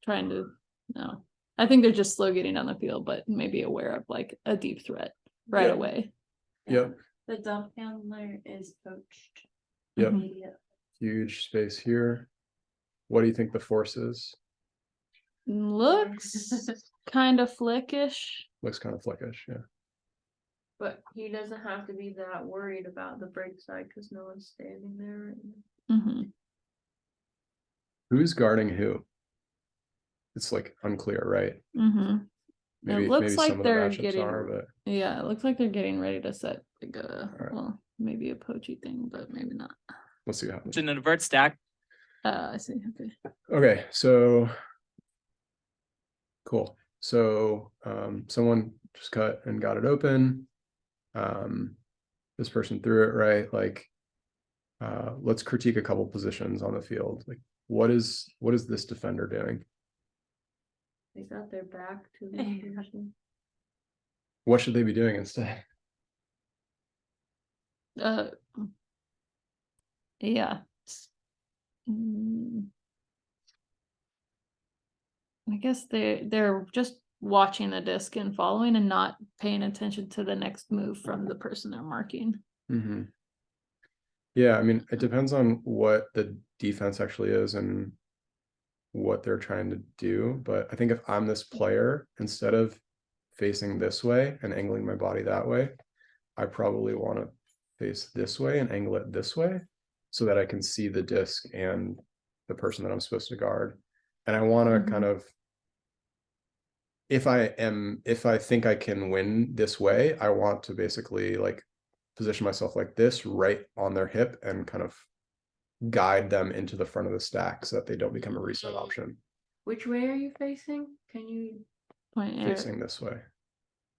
trying to no. I think they're just slow getting down the field, but maybe aware of like a deep threat right away. Yep. The dump handler is poached. Yep. Immediately. Huge space here. What do you think the force is? Looks kind of flickish. Looks kind of flickish, yeah. But he doesn't have to be that worried about the break side because no one's standing there. Who's guarding who? It's like unclear, right? Maybe, it looks maybe like some of the they're matchups getting are, but yeah, it looks like they're getting ready to set like right. well, maybe a poachy thing, but maybe not. Let's see what happens. It's an invert stack. I see. Okay. Okay, so cool. So someone just cut and got it open. This person threw it right. Like let's critique a couple positions on the field. Like what is this defender doing? They got their back to the person. What should they be doing instead? Yeah. I guess they're just watching the disc and following and not paying attention to the next move from the person they're marking. Yeah, I mean, it depends on what the defense actually is and what they're trying to do. But I think if I'm this player, instead of facing this way and angling my body that way, I probably want to face this way and angle it this way so that I can see the disc and the person that I'm supposed to guard. And I want to kind of, if I think I can win this way, I want to basically like position myself like this right on their hip and kind of guide them into the front of the stack so that they don't become a reset option. Which way are you facing? Can you point facing this way?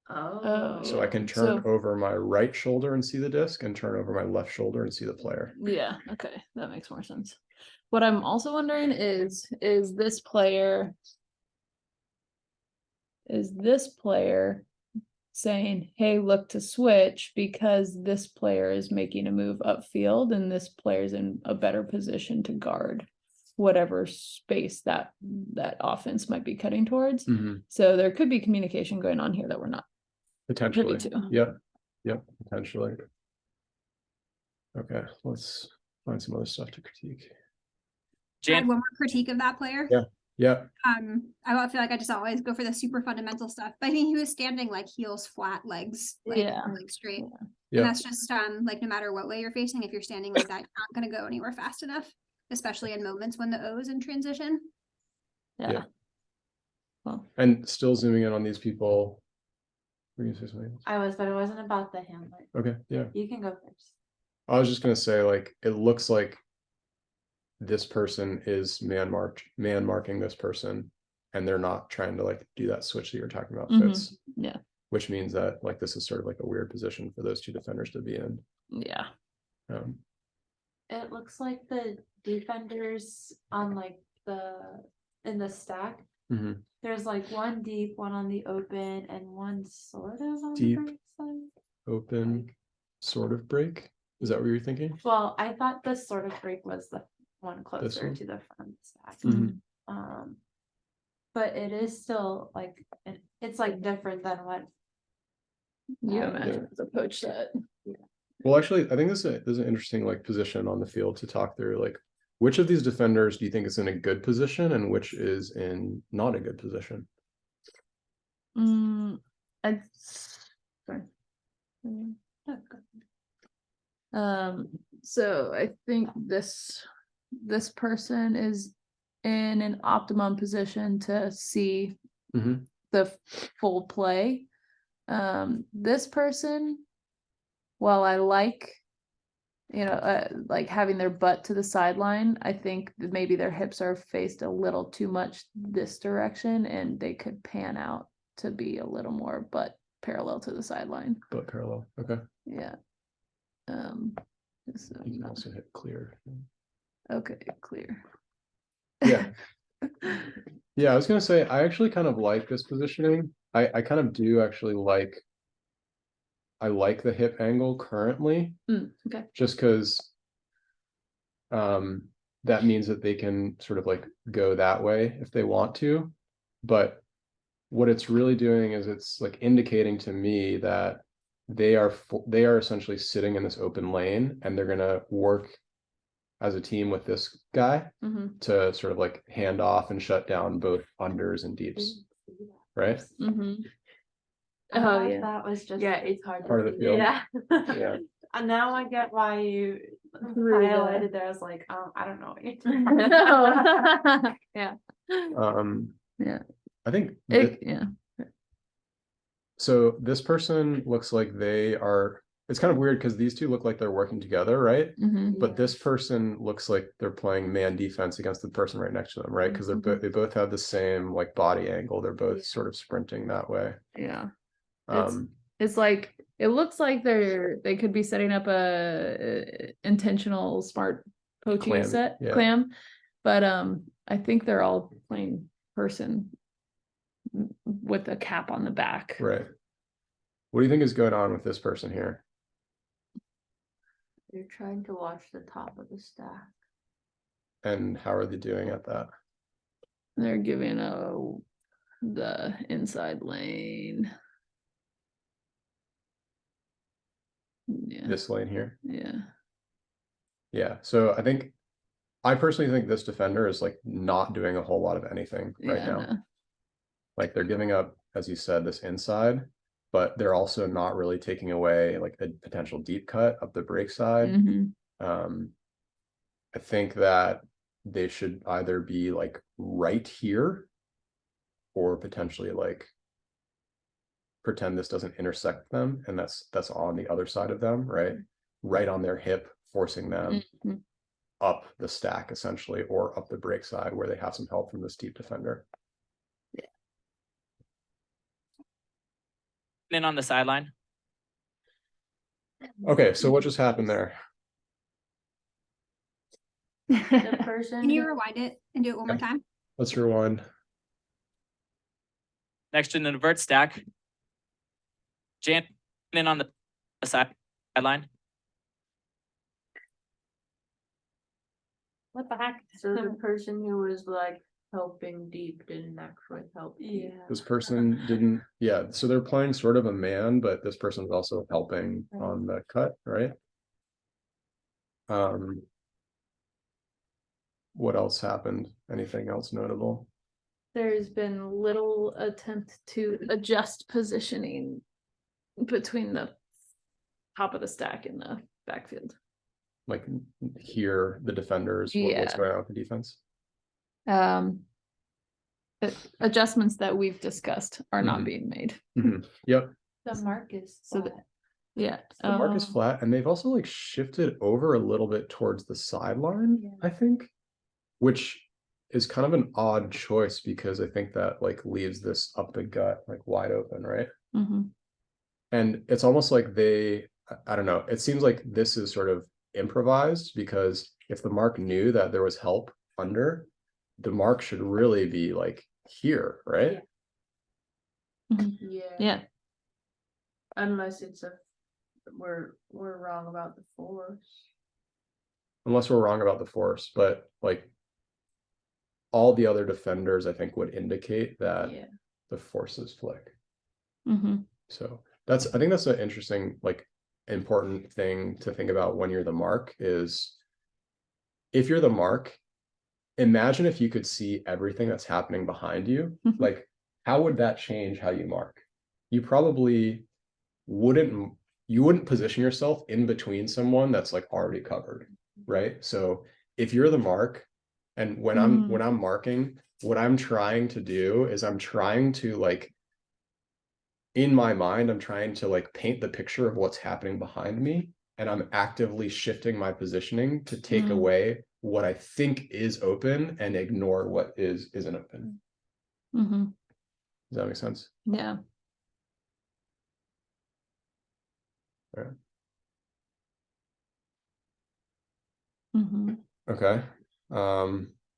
Oh, so I can turn over my right shoulder and see the disc and turn over my left shoulder and see the player. Yeah, okay, that makes more sense. What I'm also wondering is this player saying, hey, look to switch because this player is making a move upfield and this player's in a better position to guard whatever space that offense might be cutting towards. So there could be communication going on here that we're not Potentially. too. Yep, potentially. Okay, let's find some other stuff to critique. I had Jan, one more critique of that player. Yeah, I feel like I just always go for the super fundamental stuff, but I mean, he was standing like heels flat, legs like, Yeah. like straight. Yeah. And that's just like no matter what way you're facing, if you're standing like that, you're not gonna go anywhere fast enough, especially in moments when the O is in transition. Yeah. Well, and still zooming in on these people. Were you gonna say something else? I was, but it wasn't about the hamlet. Okay, yeah. You can go first. I was just gonna say, like, it looks like this person is man marking this person, and they're not trying to like do that switch that you're talking about, Fitz. yeah. Which means that like this is sort of like a weird position for those two defenders to be in. Yeah. It looks like the defenders on like in the stack. Mhm. There's like one deep, one on the open, and one sort of on Deep. the break side. Open sort of break. Is that what you're thinking? Well, I thought the sort of break was the one closer one? to the front stack. Mhm. But it is still like it's like different than what You Yeah. imagine the poach set. Well, actually, I think this is an interesting like position on the field to talk through. Like, which of these defenders do you think is in a good position, and which is in not a good position? Sorry. So I think this person is in an optimum position to see Mhm. the full play. This person, while I like, like having their butt to the sideline, I think that maybe their hips are faced a little too much this direction, and they could pan out to be a little more butt parallel to the sideline. But parallel. Okay. Yeah. So You can also hit clear. okay, clear. Yeah. Yeah, I was gonna say I actually kind of like this positioning. I kind of do actually like. I like the hip angle currently. Okay. Just because that means that they can sort of like go that way if they want to. But what it's really doing is it's like indicating to me that they are essentially sitting in this open lane, and they're gonna work as a team with this guy to sort of like hand off and shut down both unders and deeps, right? I Oh, thought yeah. that was just it's hard Part of the field. yeah. Yeah. And now I get why you Through the- highlighted there. I was like, I don't know what you're talking about. Yeah. Yeah. I think Yeah. so this person looks like they are, it's kind of weird because these two look like they're working together, right? But this person looks like they're playing man defense against the person right next to them, right? Because they both have the same like body angle. They're both sort of sprinting that way. Yeah. Um, It's like it looks like they could be setting up a intentional smart poaching clam, but I think they're all playing person with a cap on the back. right. What do you think is going on with this person here? You're trying to watch the top of the stack. And how are they doing at that? They're giving the inside lane. Yeah. This lane here? Yeah. Yeah. So I personally think this defender is like not doing a whole lot of anything right now. No. Like they're giving up, as you said, this inside, but they're also not really taking away like a potential deep cut up the break side. I think that they should either be like right here or potentially like pretend this doesn't intersect them, and that's on the other side of them, right on their hip, forcing them up the stack essentially, or up the break side where they have some help from this deep defender. In on the sideline. Okay, so what just happened there? The person. Can you rewind it and do it one more time? Let's rewind. Next to an invert stack. Jan in on the sideline. What the heck? So the person who was like helping deep didn't actually help deep. This person didn't, yeah, so they're playing sort of a man, but this person's also helping on the cut, right? What else happened? Anything else notable? There's been little attempt to adjust positioning between the top of the stack and the backfield. Like here, the defenders, what's going on with the defense? Adjustments that we've discussed are not Mhm. being made. Yep. The mark is So flat. Yeah. The mark is flat, and they've also like shifted over a little bit towards the sideline, Yeah. I think, which is kind of an odd choice because I think that like leaves this up the gut like wide open, right? Mhm. And it's almost like I don't know, it seems like this is sort of improvised because if the mark knew that there was help under, the mark should really be like here, right? Yeah. Unless it's we're wrong about the force. Unless we're wrong about the force, but like all the other defenders, I think, would indicate that the forces flick. So I think that's an interesting, like, important thing to think about when you're the mark is if you're the mark, imagine if you could see everything that's happening behind you. Like, how would that change how you mark? You probably wouldn't position yourself in between someone that's like already covered, right? So if you're the mark, and when I'm marking, what I'm trying to do is I'm trying to like in my mind, I'm trying to like paint the picture of what's happening behind me, and I'm actively shifting my positioning to take away what I think is open and ignore what isn't open. Does that make sense? Yeah. All Mhm. right. Okay.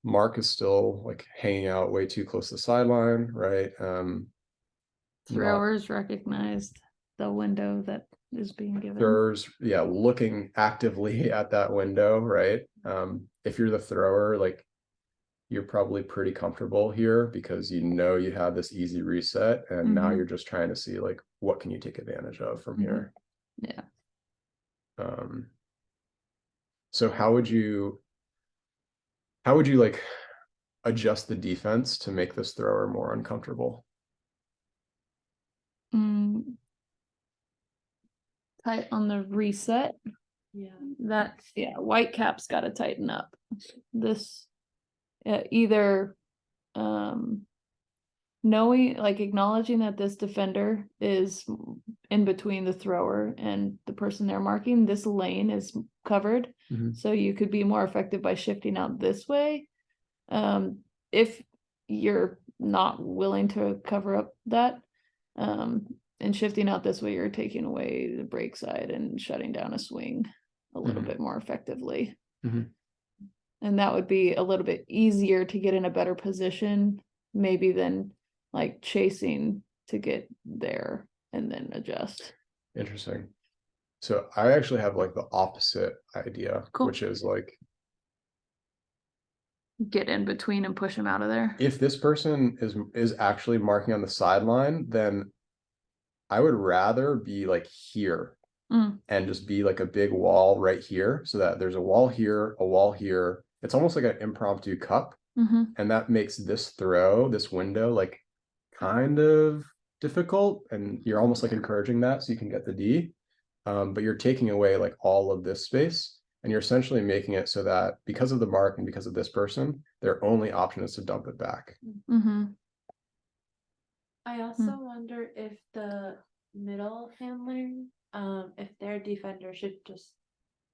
Mark is still like hanging out way too close to the sideline, right? Throwers recognized the window that is being given. Throwers, yeah, looking actively at that window, right? If you're the thrower, like you're probably pretty comfortable here because you know you have this easy reset, and now you're just trying to see like what can you take advantage of from here. Yeah. So how would you like adjust the defense to make this thrower more uncomfortable? Tight on the reset. White cap's got to tighten up. This either knowing, like acknowledging that this defender is in between the thrower and the person they're marking, this lane is covered. So you could be more effective by shifting out this way. If you're not willing to cover up that, and shifting out this way, you're taking away the break side and shutting down a swing a little bit more effectively. And that would be a little bit easier to get in a better position, maybe than like chasing to get there and then adjust. Interesting. So I actually have like the opposite idea, which is like get in between and push him out of there. If this person is actually marking on the sideline, then I would rather be like here and just be like a big wall right here, so that there's a wall here, a wall here. It's almost like an impromptu cup, and that makes this window like kind of difficult, and you're almost like encouraging that so you can get the D, but you're taking away like all of this space, and you're essentially making it so that because of the mark and because of this person, their only option is to dump it back. I also wonder if the middle handler, if their defender should just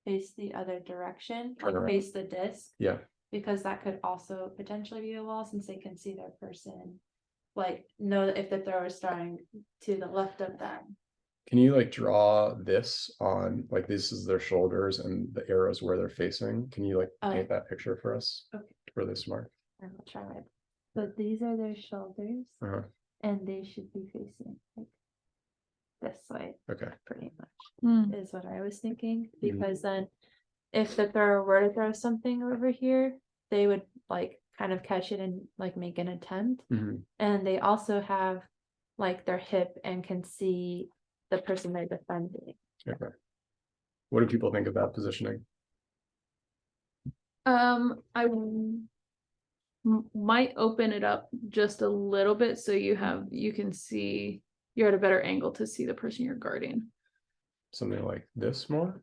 face the other direction, like face the disc. Yeah. Because that could also potentially be a wall, since they can see their person, like know if the thrower is starting to the left of them. Can you like draw this on, like this is their shoulders and the arrows where they're facing? Can you like paint that picture for us? Okay. For this mark? I will try. So these are their shoulders, and they should be facing like this way. Okay. Pretty much is what I was thinking, because then if the thrower were to throw something over here, they would like kind of catch it and like make an attempt. Mhm. And they also have like their hip and can see the person they're defending. Okay. What do people think about positioning? Might open it up just a little bit so you can see, you're at a better angle to see the person you're guarding. Something like this more?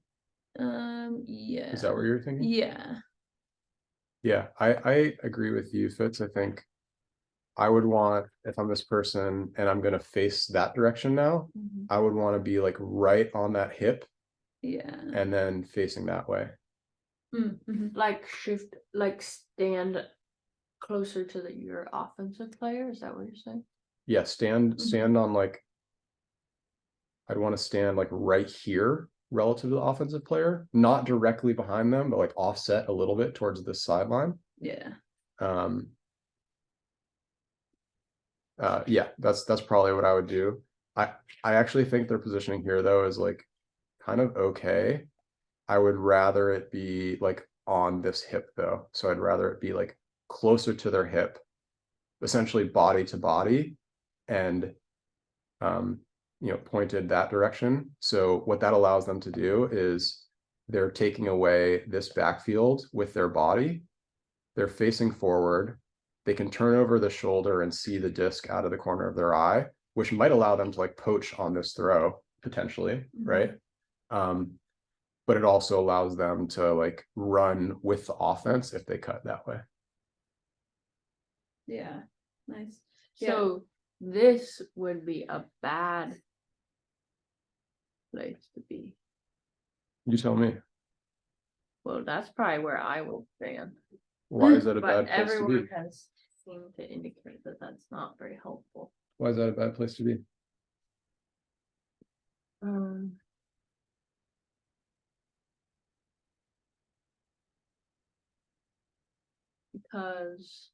Yeah. Is that what you're thinking? Yeah. Yeah, I agree with you, Fitz. I think I would want, if I'm this person and I'm gonna face that direction now, I would want to be like right on that hip Yeah. and then facing that way. Like shift, like stand closer to your offensive player. Is that what you're saying? Yeah, stand on like, I'd want to stand like right here relative to the offensive player, not directly behind them, but like offset a little bit towards the sideline. Yeah. Yeah, that's probably what I would do. I actually think their positioning here though is like kind of okay. I would rather it be like on this hip though. So I'd rather it be like closer to their hip, essentially body to body, and pointed that direction. So what that allows them to do is they're taking away this backfield with their body. They're facing forward. They can turn over the shoulder and see the disc out of the corner of their eye, which might allow them to like poach on this throw potentially, right? But it also allows them to like run with the offense if they cut that way. Yeah. Nice. So this would be a bad place to be. You tell me. Well, that's probably where I will stand. Why is that a But bad place to everyone be? has seemed to indicate that that's not very helpful. Why is that a bad place to be? Because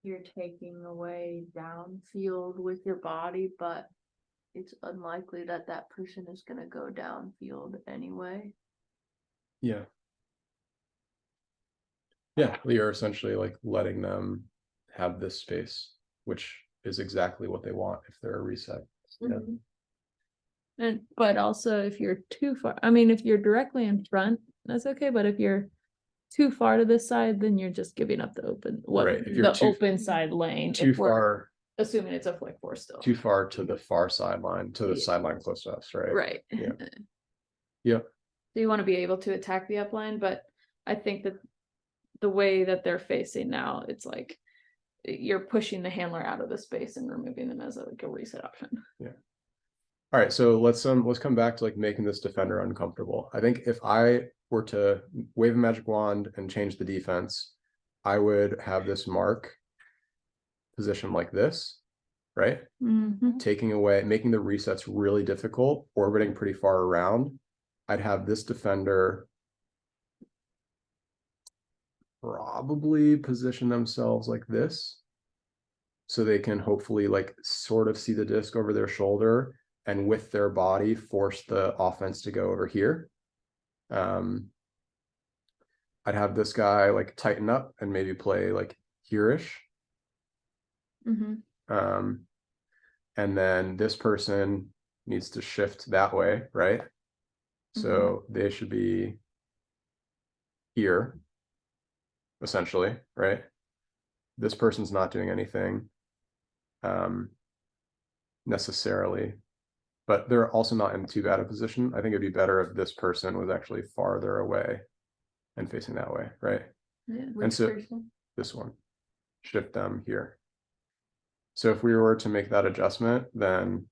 you're taking away downfield with your body, but it's unlikely that that person is going to go downfield anyway. Yeah. Yeah, you're essentially like letting them have this space, which is exactly what they want if they're a reset. Yeah. But also if you're too far, I mean, if you're directly in front, that's okay. But if you're too far to this side, then you're just giving up the open, Right, if you're open side lane. Too if we're far, assuming it's a flick four still. too far to the far sideline, to the sideline close to us, right? Right. Yeah. Yeah. So you want to be able to attack the upline, but I think that the way that they're facing now, it's like you're pushing the handler out of the space and removing them as like a reset option. Yeah. All right, so let's come back to like making this defender uncomfortable. I think if I were to wave a magic wand and change the defense, I would have this mark position like this, right? Taking away, making the resets really difficult, orbiting pretty far around. I'd have this defender probably position themselves like this, so they can hopefully like sort of see the disc over their shoulder and with their body force the offense to go over here. I'd have this guy like tighten up and maybe play like here-ish. And then this person needs to shift that way, right? So they should be here, essentially, right? This person's not doing anything necessarily, but they're also not in too bad a position. I think it'd be better if this person was actually farther away and facing that way, right? Yeah. And so this one, shift them here. So if we were to make that adjustment, then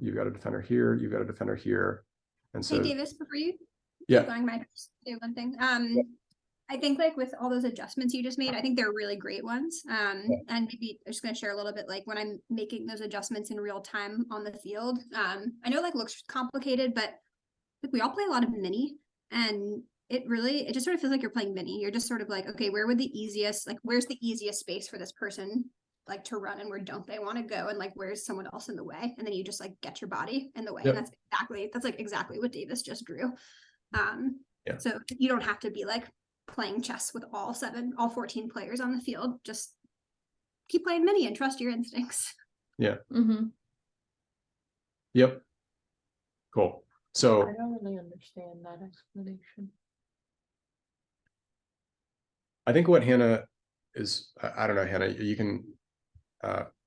you've got a defender here, you've got a defender here. And so Hey Davis, before you yeah, going back to one thing. I think like with all those adjustments you just made, I think they're really great ones. And maybe I'm just gonna share a little bit like when I'm making those adjustments in real time on the field. I know it like looks complicated, but like, we all play a lot of mini, and it just sort of feels like you're playing mini. You're just sort of like, okay, where's the easiest space for this person like to run, and where don't they want to go, and like where's someone else in the way, and then you just like get your body in the way. And that's like exactly what Davis just drew. So you don't have to be like playing chess with all 14 players on the field. Just keep playing mini and trust your instincts. Yeah. Mm-hmm. Yep. Cool. So I don't really understand that explanation. I think what Hannah is, I don't know, Hannah, you can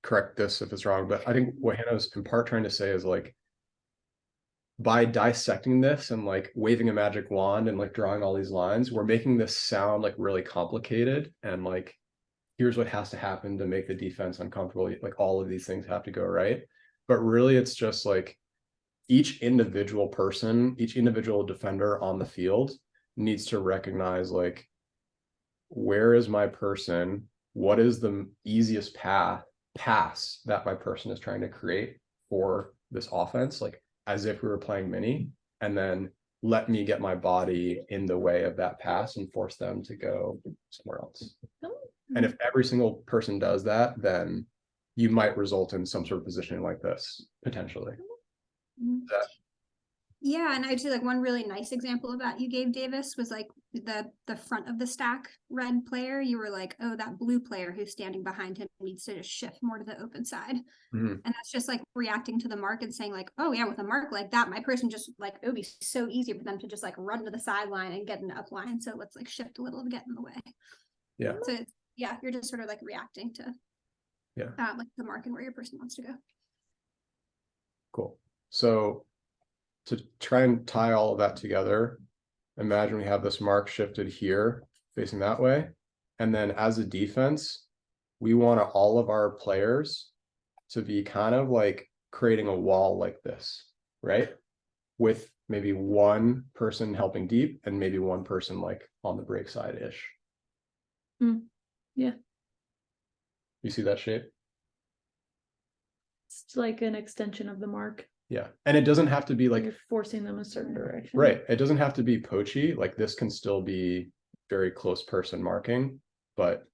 correct this if it's wrong, but I think what Hannah's in part trying to say is like, by dissecting this and like waving a magic wand and like drawing all these lines, we're making this sound like really complicated and like, here's what has to happen to make the defense uncomfortable. Like all of these things have to go right. But really it's just like each individual person, each individual defender on the field needs to recognize like, where is my person? What is the easiest pass that my person is trying to create for this offense? Like as if we were playing mini, and then let me get my body in the way of that pass and force them to go somewhere else. And if every single person does that, then you might result in some sort of positioning like this, potentially. Yeah, and I'd say like one really nice example of that you gave, Davis, was like the front of the stack red player. You were like, oh, that blue player who's standing behind him needs to just shift more to the open side. And that's just like reacting to the mark and saying like, oh yeah, with a mark like that, my person just like, it would be so easy for them to just like run to the sideline and get an upline. So let's like shift a little to get in the way. Yeah. So it's, yeah, you're just sort of like reacting to like the mark and where your person wants to go. Cool. So to try and tie all of that together, imagine we have this mark shifted here facing that way. And then as a defense, we want all of our players to be kind of like creating a wall like this, right? With maybe one person helping deep and maybe one person like on the break side-ish. Yeah. You see that shape? It's like an extension of the mark. Yeah. And it doesn't have to be like you're forcing them a certain direction. Right. It doesn't have to be poachy. Like this can still be very close person marking. But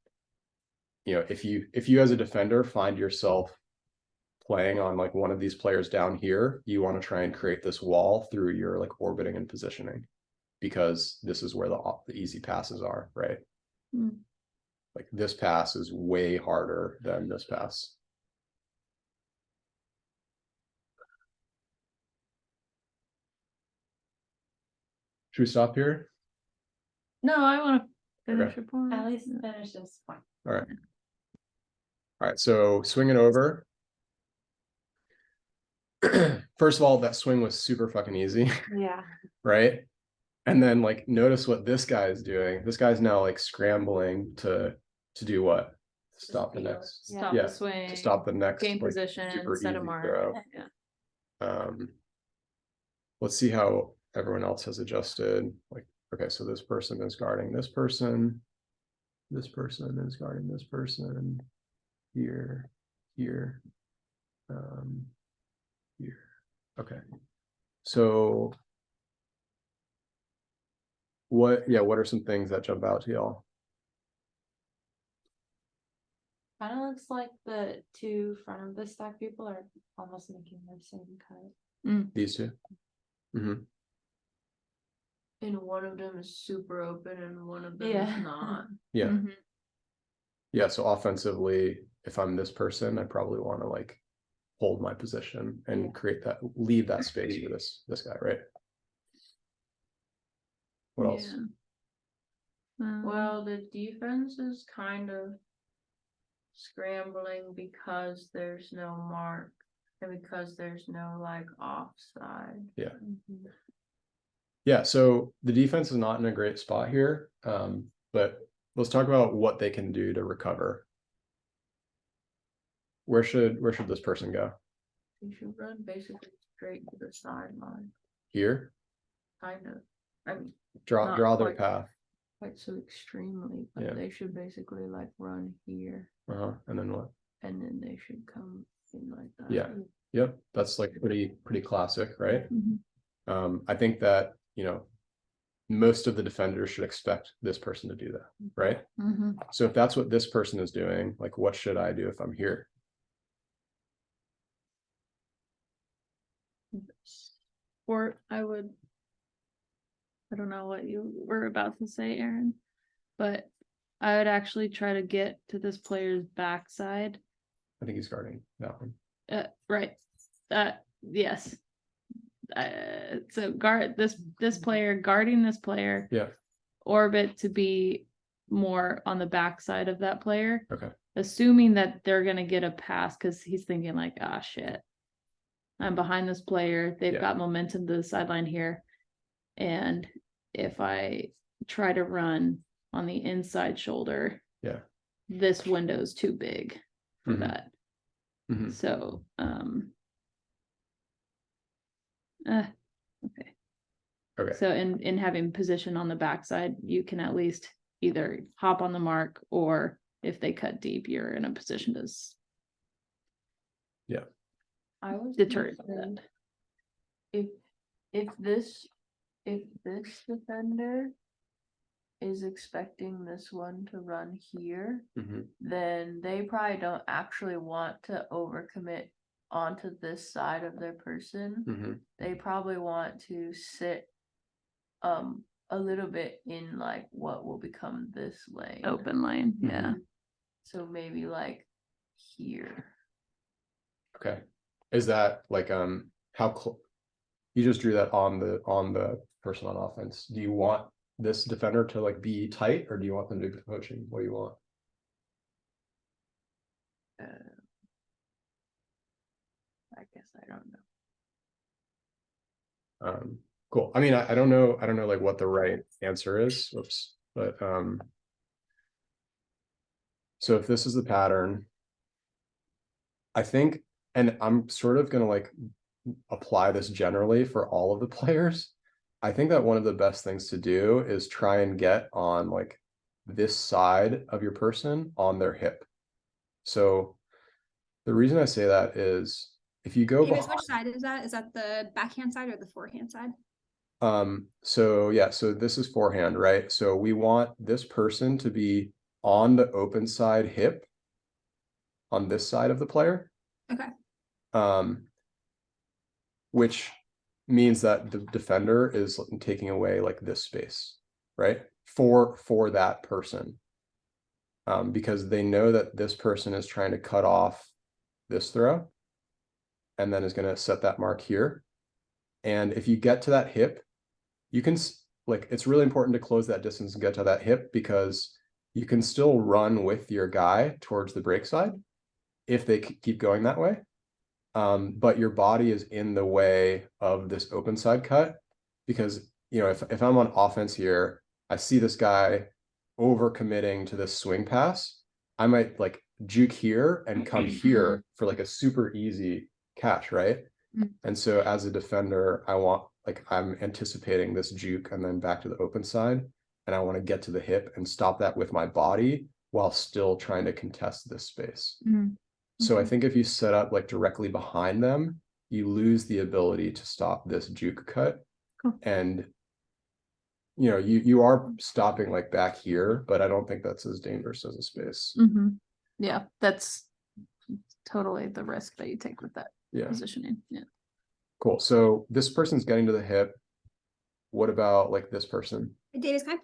you know, if you as a defender find yourself playing on like one of these players down here, you want to try and create this wall through your like orbiting and positioning, because this is where the easy passes are, right? Like this pass is way harder than this pass. Should we stop here? No, I want to finish Okay. your point. At least finish this point. All right. All right, so swing it over. First of all, that swing was super fucking easy. Yeah. Right? And then like notice what this guy is doing. This guy's now like scrambling to do what? Stop the next. Stop Yeah, the swing. to stop the next Gain like, position, super set a easy mark. throw. Yeah. Let's see how everyone else has adjusted. Like, okay, so this person is guarding this person. This person is guarding this person. Here, here, here. Okay. So what are some things that jump out to y'all? Kind of looks like the two front of the stack people are almost making the same cut. These two? Mm-hmm. And one of them is super open and one of them Yeah. is not. Yeah. Yeah, so offensively, if I'm this person, I probably want to like hold my position and leave that space for this guy, right? What else? Well, the defense is kind of scrambling because there's no mark and because there's no like offside. Yeah. Yeah, so the defense is not in a great spot here, but let's talk about what they can do to recover. Where should this person go? You should run basically straight to the sideline. Here? Kind of. I mean, Draw their path. quite so extremely, but Yeah. they should basically like run here. And then what? And then they should come in like that. Yeah. Yep. That's like pretty classic, right? I think that, you know, most of the defenders should expect this person to do that, right? So if that's what this person is doing, like what should I do if I'm here? Or I don't know what you were about to say, Aaron. but I would actually try to get to this player's backside. I think he's guarding that one. Right. Yes. So guard this player, guarding this player. Yeah. Orbit to be more on the backside of that player. Okay. Assuming that they're gonna get a pass because he's thinking like, ah, shit. I'm behind this player. They've got momentum to the sideline here. And if I try to run on the inside shoulder, this window's too big for that. So, okay. So in having position on the backside, you can at least either hop on the mark, or if they cut deep, you're in a position to I was deter concerned that. if this defender is expecting this one to run here, then they probably don't actually want to overcommit onto this side of their person. They probably want to sit a little bit in like what will become this lane. Open lane, yeah. So maybe like here. Okay. Is that like how you just drew that on the person on offense? Do you want this defender to like be tight, or do you want them to be poaching? What do you want? I guess I don't know. Cool. I mean, I don't know like what the right answer is. Whoops. But so if this is the pattern, I think, and I'm sort of gonna like apply this generally for all of the players. I think that one of the best things to do is try and get on like this side of your person on their hip. So the reason I say that is if you go Davis, which side is that? Is that the backhand side or the forehand side? So yeah, so this is forehand, right? So we want this person to be on the open side hip on this side of the player. Okay. Which means that the defender is taking away like this space, right? For that person. Because they know that this person is trying to cut off this throw and then is going to set that mark here. And if you get to that hip, you can like, it's really important to close that distance and get to that hip, because you can still run with your guy towards the break side if they keep going that way. But your body is in the way of this open side cut, because, you know, if I'm on offense here, I see this guy over committing to this swing pass, I might like juke here and come here for like a super easy catch, right? And so as a defender, I'm anticipating this juke and then back to the open side, and I want to get to the hip and stop that with my body while still trying to contest this space. So I think if you set up like directly behind them, you lose the ability to stop this juke cut. And you know, you are stopping like back here, but I don't think that's as dangerous as a space. Yeah, that's totally the risk that you take with that positioning. Yeah. Cool. So this person's getting to the hip. What about like this person? Davis, can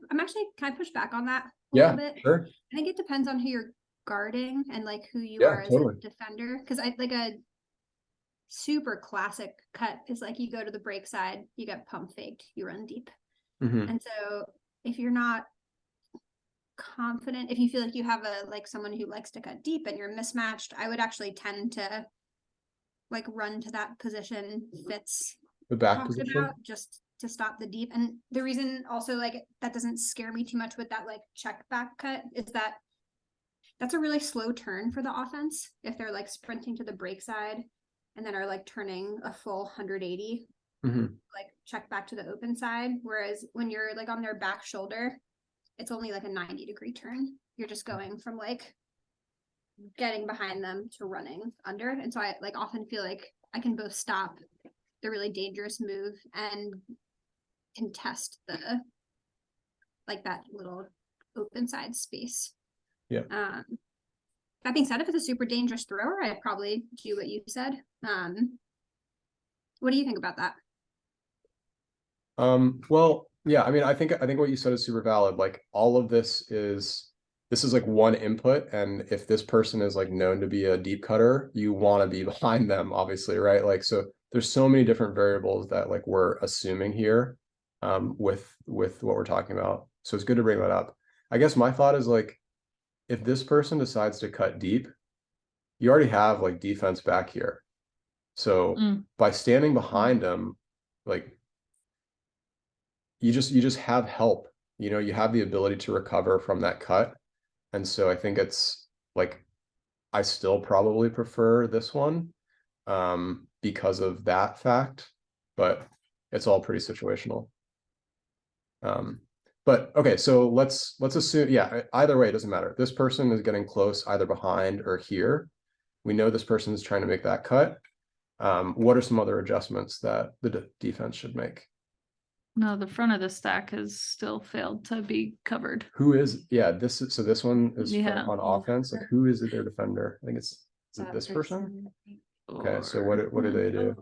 I push back on that a Yeah, little bit? sure. I think it depends on who you're guarding and like who you Yeah, are as totally. a defender. Because I like a super classic cut is like you go to the break side, you get pump faked, you run deep. And so if you're not confident, if you feel like you have someone who likes to cut deep and you're mismatched, I would actually tend to like run to that position Fitz The back talked position. about, just to stop the deep. And the reason also like that doesn't scare me too much with that like check back cut is that that's a really slow turn for the offense if they're like sprinting to the break side and then are like turning a full 180, like check back to the open side. Whereas when you're like on their back shoulder, it's only like a 90-degree turn. You're just going from like getting behind them to running under. And so I like often feel like I can both stop the really dangerous move and contest the like that little open side space. Yeah. That being said, if it's a super dangerous thrower, I'd probably do what you said. What do you think about that? Well, Yeah, I mean, I think what you said is super valid. Like all of this is like one input, and if this person is like known to be a deep cutter, you want to be behind them, obviously, right? Like so there's so many different variables that like we're assuming here with what we're talking about. So it's good to bring that up. I guess my thought is like if this person decides to cut deep, you already have like defense back here. So by standing behind them, like you just have help. You know, you have the ability to recover from that cut. And so I think it's like I still probably prefer this one because of that fact, but it's all pretty situational. But okay, so let's assume, yeah, either way, it doesn't matter. This person is getting close either behind or here. We know this person is trying to make that cut. What are some other adjustments that the defense should make? No, the front of the stack has still failed to be covered. Who is, yeah, this is, so this one is Yeah. on offense. Like who is their defender? I think is it this person? Okay, so what do they do?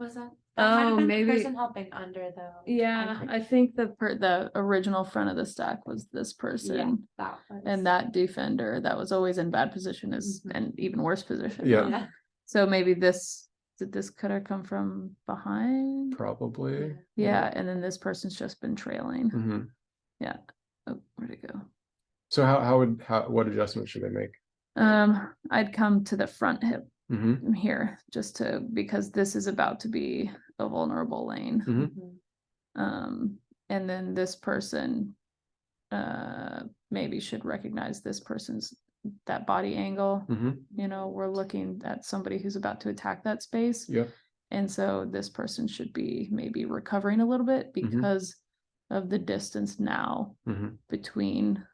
Was that? That might have been the maybe. person helping under though. Yeah, I think the original front of the stack was this person. That was. And that defender that was always in bad position is an even worse position. Yeah. So maybe did this cutter come from behind? Probably. Yeah, and then this person's just been trailing. Mhm. Yeah. Oh, where'd it go? So what adjustment should they make? I'd come to the front hip Mhm. here because this is about to be a vulnerable lane. Mhm. And then this person maybe should recognize this person's that body angle. Mhm. You know, we're looking at somebody who's about to attack that space. Yeah. And so this person should be maybe recovering a little bit because of the distance now Mhm. between,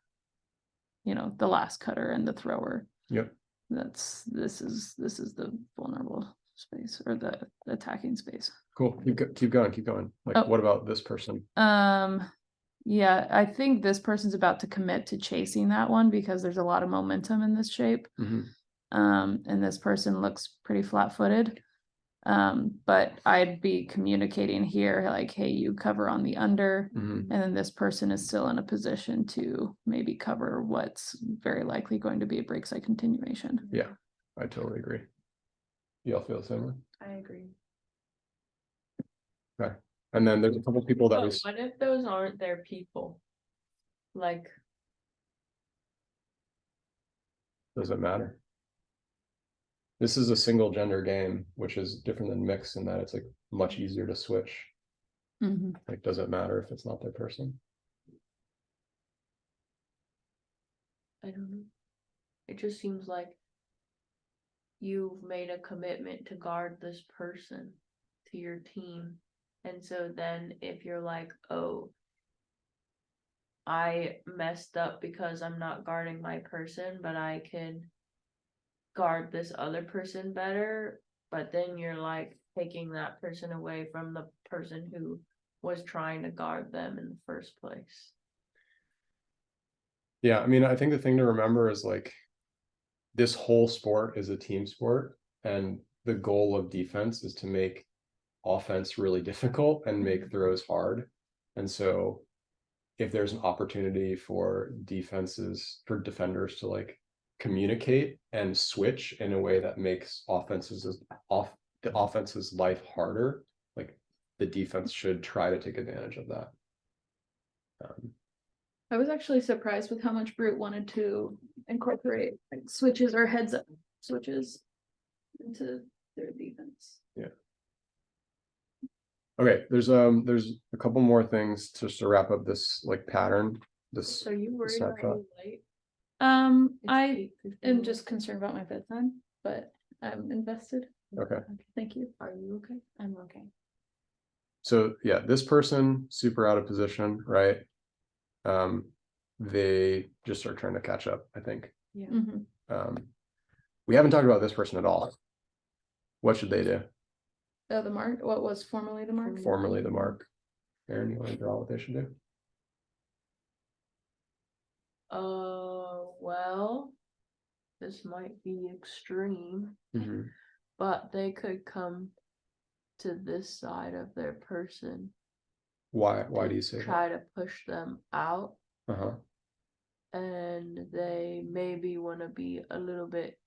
you know, the last cutter and the thrower. Yep. This is the vulnerable space or the attacking space. Cool. Keep going. Like, Oh. what about this person? Yeah, I think this person's about to commit to chasing that one because there's a lot of momentum in this shape. Mhm. And this person looks pretty flat-footed. But I'd be communicating here like, hey, you cover on the under, Mhm. and then this person is still in a position to maybe cover what's very likely going to be a break side continuation. Yeah, I totally agree. You all feel the same way? I agree. Okay. And then there's a couple people that But was what if those aren't their people? Like, doesn't matter. This is a single gender game, which is different than mixed in that it's like much easier to switch. Like, does it matter if it's not their person? I don't know. It just seems like you've made a commitment to guard this person to your team. And so then if you're like, oh, I messed up because I'm not guarding my person, but I can guard this other person better, but then you're like taking that person away from the person who was trying to guard them in the first place. Yeah, I mean, I think the thing to remember is like this whole sport is a team sport, and the goal of defense is to make offense really difficult and make throws hard. And so if there's an opportunity for defenders to like communicate and switch in a way that makes the offense's life harder, like the defense should try to take advantage of that. I was actually surprised with how much Brute wanted to incorporate like switches or heads up switches into their defense. Yeah. Okay, there's a couple more things just to wrap up this like pattern. This So you worried about snapshot. you late? I am just concerned about my bedtime, but I'm invested. Okay. Thank you. Are you okay? I'm okay. So yeah, this person super out of position, right? They just are trying to catch up, I think. Yeah. We haven't talked about this person at all. What should they do? Oh, the mark, what was formerly the mark? Formerly the mark. Aaron, you want to draw what they should do? Well, this might be extreme, but they could come to this side of their person Why do you say that? Try to push them out, Uh-huh. and they maybe want to be a little bit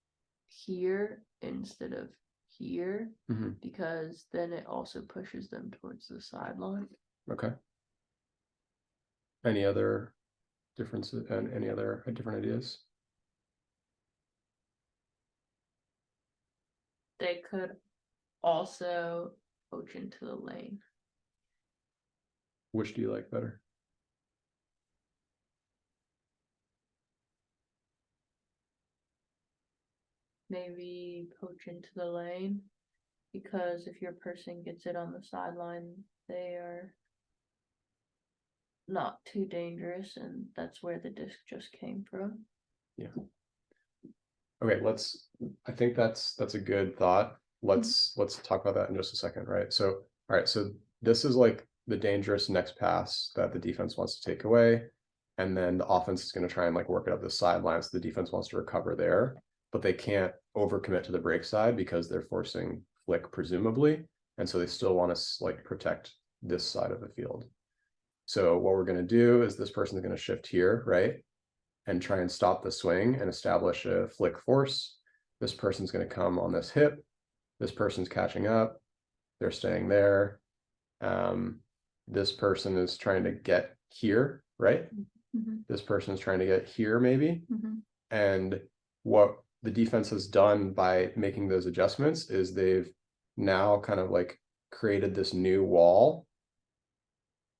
here instead of here, Mhm. because then it also pushes them towards the sideline. Okay. Any other differences and any other different ideas? They could also poach into the lane. Which do you like better? Maybe poach into the lane, because if your person gets it on the sideline, they are not too dangerous, and that's where the disc just came from. Yeah. Okay, I think that's a good thought. Let's talk about that in just a second, right? So, all right, so this is like the dangerous next pass that the defense wants to take away. And then the offense is going to try and like work it up the sideline. So the defense wants to recover there, but they can't overcommit to the break side because they're forcing flick, presumably. And so they still want to like protect this side of the field. So what we're going to do is this person is going to shift here, right? And try and stop the swing and establish a flick force. This person's going to come on this hip. This person's catching up. They're staying there. This person is trying to get here, right? Mm-hmm. This person is trying to get here, maybe. Mm-hmm. And what the defense has done by making those adjustments is they've now kind of like created this new wall,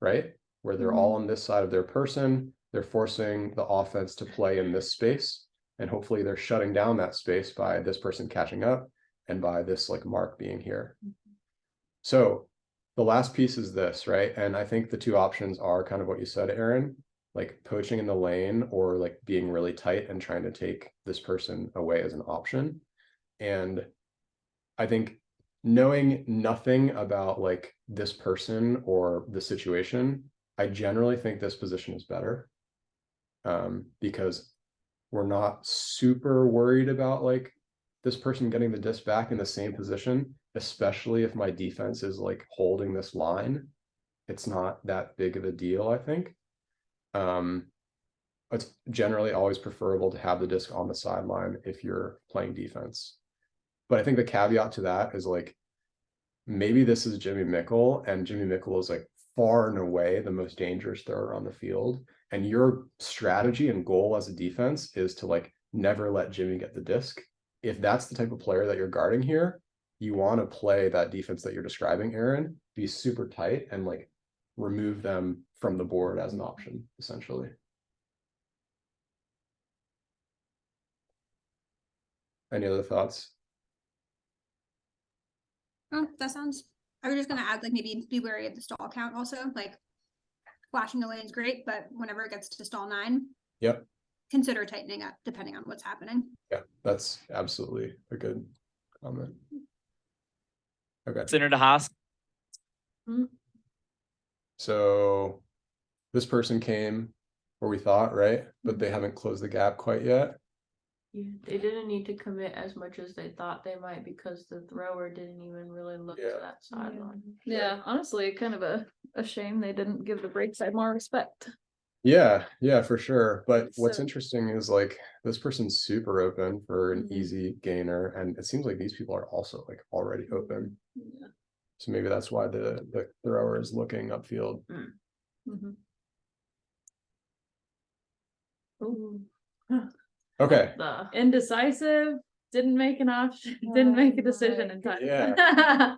right? Where they're all on this side of their person. They're forcing the offense to play in this space. And hopefully they're shutting down that space by this person catching up and by this like mark being here. So the last piece is this, right? And I think the two options are kind of what you said, Aaron, like poaching in the lane or like being really tight and trying to take this person away as an option. And I think knowing nothing about like this person or the situation, I generally think this position is better. Because we're not super worried about like this person getting the disc back in the same position, especially if my defense is like holding this line. It's not that big of a deal, I think. It's generally always preferable to have the disc on the sideline if you're playing defense. But I think the caveat to that is like, maybe this is Jimmy Mickle, and Jimmy Mickle is like far and away the most dangerous thrower on the field. And your strategy and goal as a defense is to like never let Jimmy get the disc. If that's the type of player that you're guarding here, you want to play that defense that you're describing, Aaron, be super tight and like remove them from the board as an option, essentially. Any other thoughts? Oh, that sounds, I was just gonna add, like, maybe be wary of the stall count also, like flashing the lane is great, but whenever it gets to stall 9, Yep. consider tightening up depending on what's happening. Yeah, that's absolutely a good comment. Okay. Senator Haas. So this person came where we thought, right? But they haven't closed the gap quite yet. Yeah, they didn't need to commit as much as they thought they might, because the thrower didn't even really look to that sideline. Yeah, honestly, kind of a shame they didn't give the break side more respect. Yeah, for sure. But what's So- interesting is like this person's super open for an easy gainer, and it seems like these people are also like already open. Yeah. So maybe that's why the thrower is looking upfield. Mm-hmm. Okay. The Indecisive, didn't make an option, didn't make a decision in time. Yeah.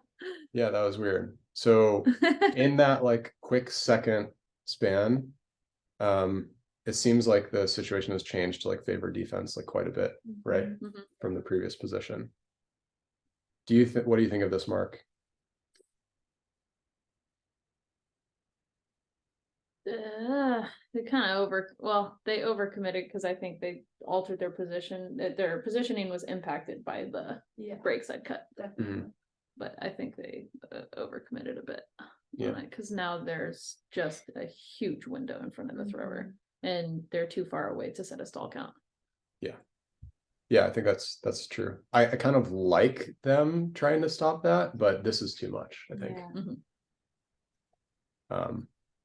Yeah, that was weird. So in that like quick second span, it seems like the situation has changed to like favor defense like quite a bit, right? From the previous position. What do you think of this, Mark? They kind of they overcommitted because I think they altered their position. Their positioning was impacted by the break side cut. Definitely. But I think they overcommitted a bit. Yeah. Because now there's just a huge window in front of the thrower, and they're too far away to set a stall count. Yeah, I think that's true. I kind of like them trying to stop that, but this is too much, I think.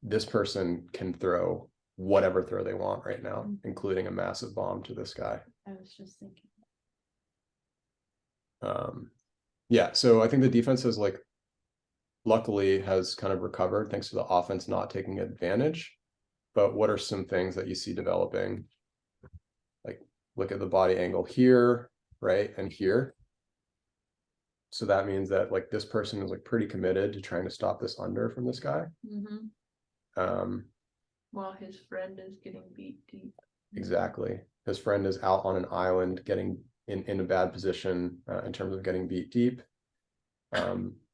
this person can throw whatever throw they want right now, including a massive bomb to this guy. I was just thinking. Yeah, so I think the defense is like, luckily has kind of recovered thanks to the offense not taking advantage. But what are some things that you see developing? Like, look at the body angle here, right? And here. So that means that like this person is like pretty committed to trying to stop this under from this guy. While his friend is getting beat deep. Exactly. His friend is out on an island getting in a bad position in terms of getting beat deep.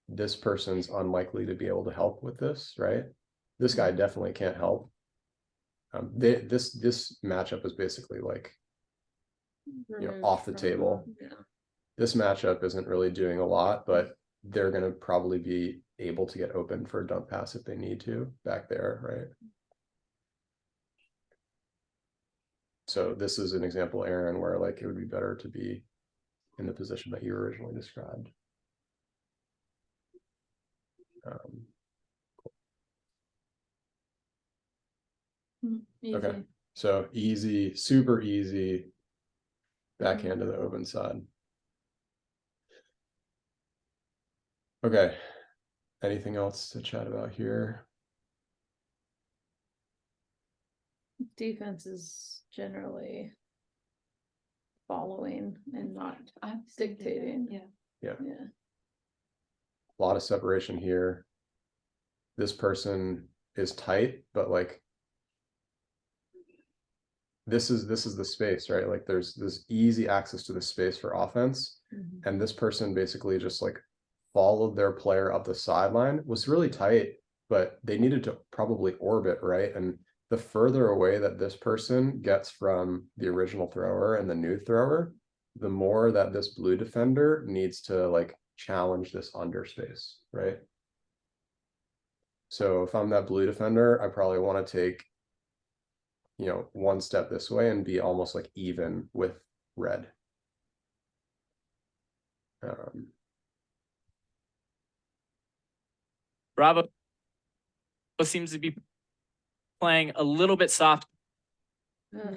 This person's unlikely to be able to help with this, right? This guy definitely can't help. This matchup is basically like, you know, off the table. Yeah. This matchup isn't really doing a lot, but they're going to probably be able to get open for a dump pass if they need to back there, right? So this is an example, Aaron, where like it would be better to be in the position that you originally described. Easy. Okay, so easy, super easy, backhand to the open side. Okay, anything else to chat about here? Defense is generally following and not dictating. Yeah. A lot of separation here. This person is tight, but like this is the space, right? Like there's easy access to the space for offense. And this person basically just like followed their player up the sideline, was really tight, but they needed to probably orbit, right? And the further away that this person gets from the original thrower and the new thrower, the more that this blue defender needs to like challenge this under space, right? So if I'm that blue defender, I probably want to take, you know, one step this way and be almost like even with red. Bravo seems to be playing a little bit soft. Yeah.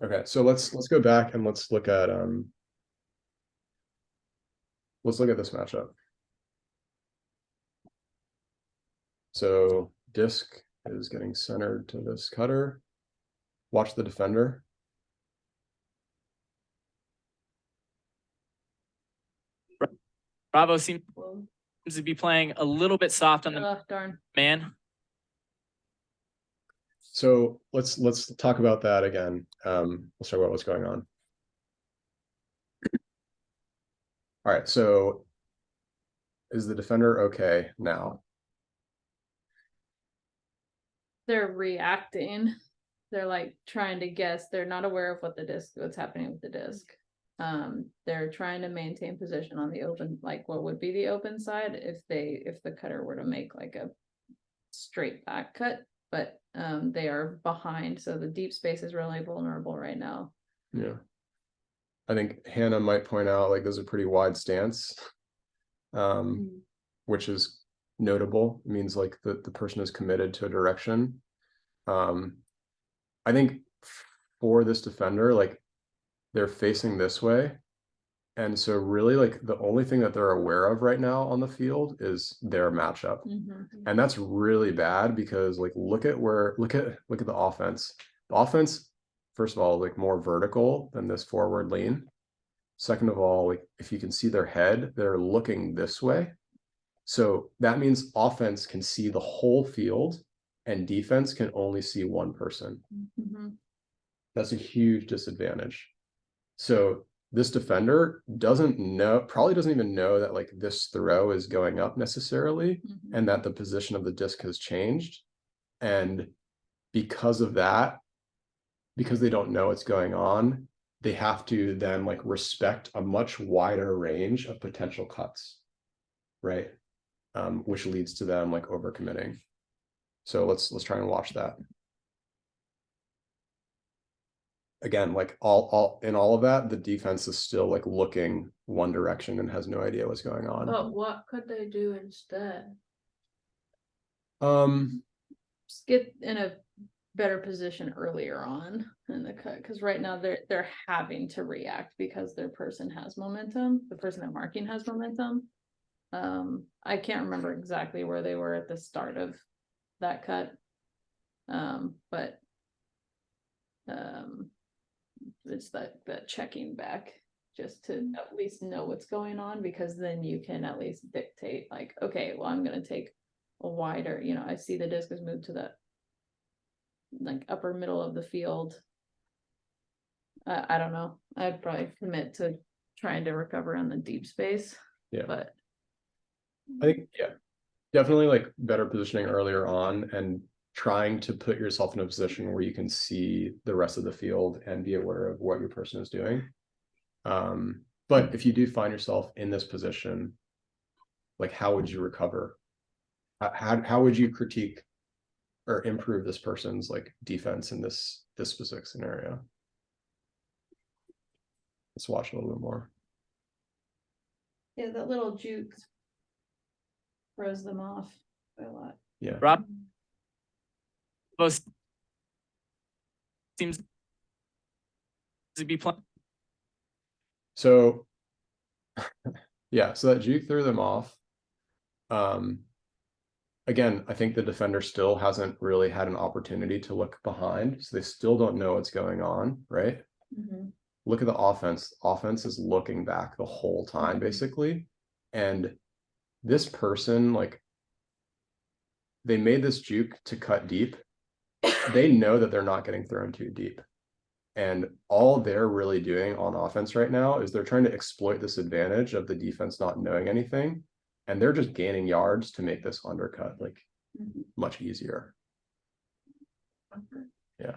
Okay, so let's go back and let's look at this matchup. So disc is getting centered to this cutter. Watch the defender. Bravo seems to be playing a little bit soft on the Darn. man. So let's talk about that again. Let's talk about what's going on. All right, so is the defender okay now? They're reacting. They're like trying to guess. They're not aware of what's happening with the disc. They're trying to maintain position on the open, like what would be the open side if the cutter were to make like a straight back cut, but they are behind, so the deep space is really vulnerable right now. Yeah, I think Hannah might point out like there's a pretty wide stance, which is notable. It means like the person is committed to a direction. I think for this defender, like they're facing this way, and so really like the only thing that they're aware of right now on the field is their matchup. And that's really bad because like look at the offense. The offense, first of all, like more vertical than this forward lean. Second of all, like if you can see their head, they're looking this way. So that means offense can see the whole field and defense can only see one person. That's a huge disadvantage. So this defender probably doesn't even know that like this throw is going up necessarily, and that the position of the disc has changed. And because of that, because they don't know what's going on, they have to then like respect a much wider range of potential cuts, right? Which leads to them like overcommitting. So let's try and watch that. Again, like all of that, the defense is still like looking one direction and has no idea what's going on. But what could they do instead? Just get in a better position earlier on in the cut, because right now they're having to react because their person has momentum. The person they're marking has momentum. I can't remember exactly where they were at the start of that cut. But it's that checking back just to at least know what's going on, because then you can at least dictate, like, okay, well, I'm gonna take a wider, I see the disc has moved to that like upper middle of the field. I don't know. I'd probably commit to trying to recover on the deep space. Yeah. But I think, yeah, definitely like better positioning earlier on and trying to put yourself in a position where you can see the rest of the field and be aware of what your person is doing. But if you do find yourself in this position, like, how would you recover? How would you critique or improve this person's like defense in this specific scenario? Let's watch a little bit more. yeah, that little juke throws them off by a lot. Yeah. Rob? Most seems to be playing. So yeah, so that juke threw them off. Again, I think the defender still hasn't really had an opportunity to look behind, so they still don't know what's going on, right? Look at the offense. Offense is looking back the whole time, basically. And this person, like, they made this juke to cut deep. They know that they're not getting thrown too deep. And all they're really doing on offense right now is they're trying to exploit this advantage of the defense not knowing anything. And they're just gaining yards to make this undercut like much easier. Yeah.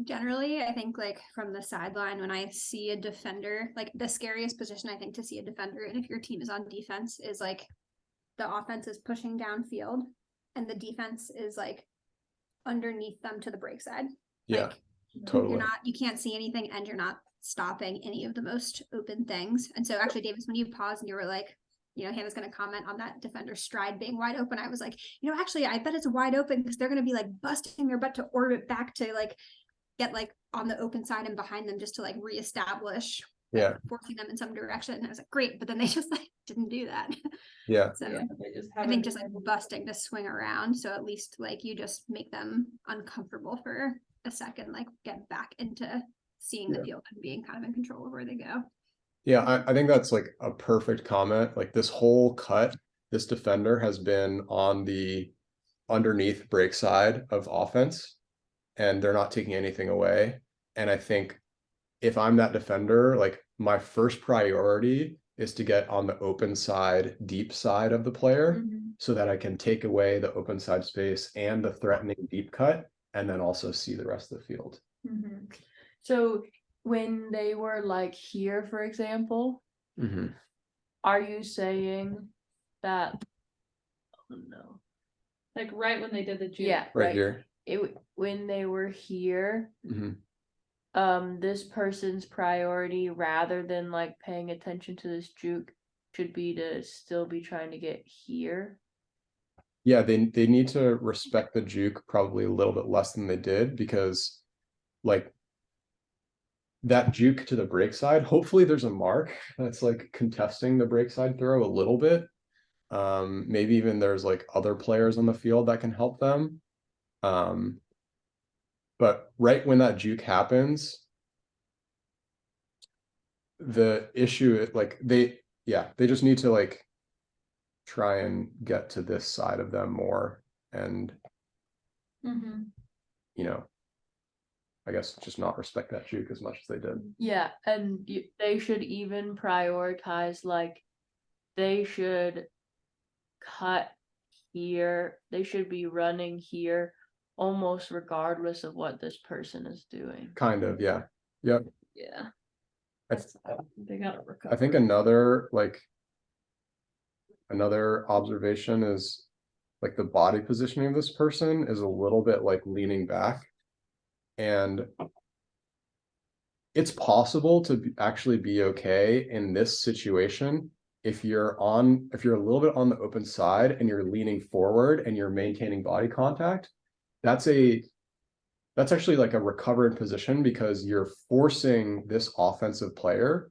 Generally, I think like from the sideline, when I see a defender, like the scariest position I think to see a defender, and if your team is on defense, is like the offense is pushing downfield and the defense is like underneath them to the break side. Yeah, like, totally. You can't see anything and you're not stopping any of the most open things. And so actually, Davis, when you paused and you were like, Hannah's going to comment on that defender stride being wide open, I was like, actually, I bet it's wide open because they're going to be like busting their butt to orbit back to like get like on the open side and behind them just to like reestablish, forcing them in some direction. And I was like, great, but then they just like didn't do that. Yeah. So I think just like busting to swing around, so at least like you just make them uncomfortable for a second, like get back into seeing the field and being kind of in control of where they go. Yeah, I think that's like a perfect comment. Like this whole cut, this defender has been on the underneath break side of offense, and they're not taking anything away. And I think if I'm that defender, like my first priority is to get on the open side, deep side of the player, so that I can take away the open side space and the threatening deep cut, and then also see the rest of the field. So when they were like here, for example, are you saying that, oh no, like right when they did the juke? Yeah, right here. When they were here, this person's priority, rather than like paying attention to this juke, should be to still be trying to get here. Yeah, they need to respect the juke probably a little bit less than they did, because like that juke to the break side, hopefully there's a mark that's like contesting the break side throw a little bit. Maybe even there's like other players on the field that can help them. But right when that juke happens, the issue, like they just need to like try and get to this side of them more, and I guess just not respect that juke as much as they did. Yeah, and they should even prioritize, like, they should cut here. They should be running here almost regardless of what this person is doing. Kind of, yeah. Yep. Yeah. They gotta recover. I think another observation is like the body positioning of this person is a little bit like leaning back. And it's possible to actually be okay in this situation if you're a little bit on the open side and you're leaning forward and you're maintaining body contact, that's actually like a recovered position, because you're forcing this offensive player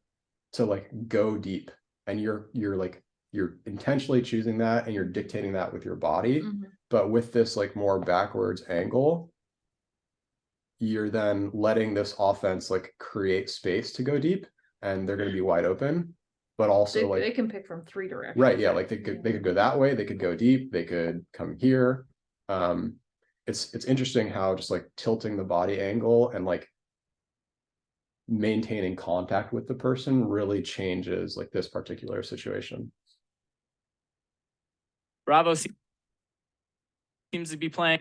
to like go deep, and you're intentionally choosing that and you're dictating that with your body. But with this like more backwards angle, you're then letting this offense like create space to go deep, and they're going to be wide open. But also they can pick from 3 directions. right, yeah, like they could go that way, they could go deep, they could come here. It's interesting how just like tilting the body angle and like maintaining contact with the person really changes like this particular situation. Bravo seems to be playing.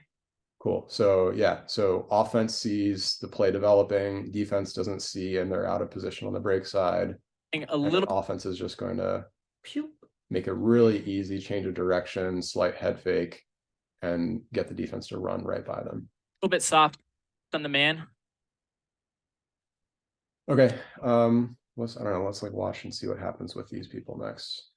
Cool. So yeah, so offense sees the play developing, defense doesn't see, and they're out of position on the break side. A little offense is just going to make a really easy change of direction, slight head fake, and get the defense to run right by them. A little bit soft on the man. Okay. Let's like watch and see what happens with these people next.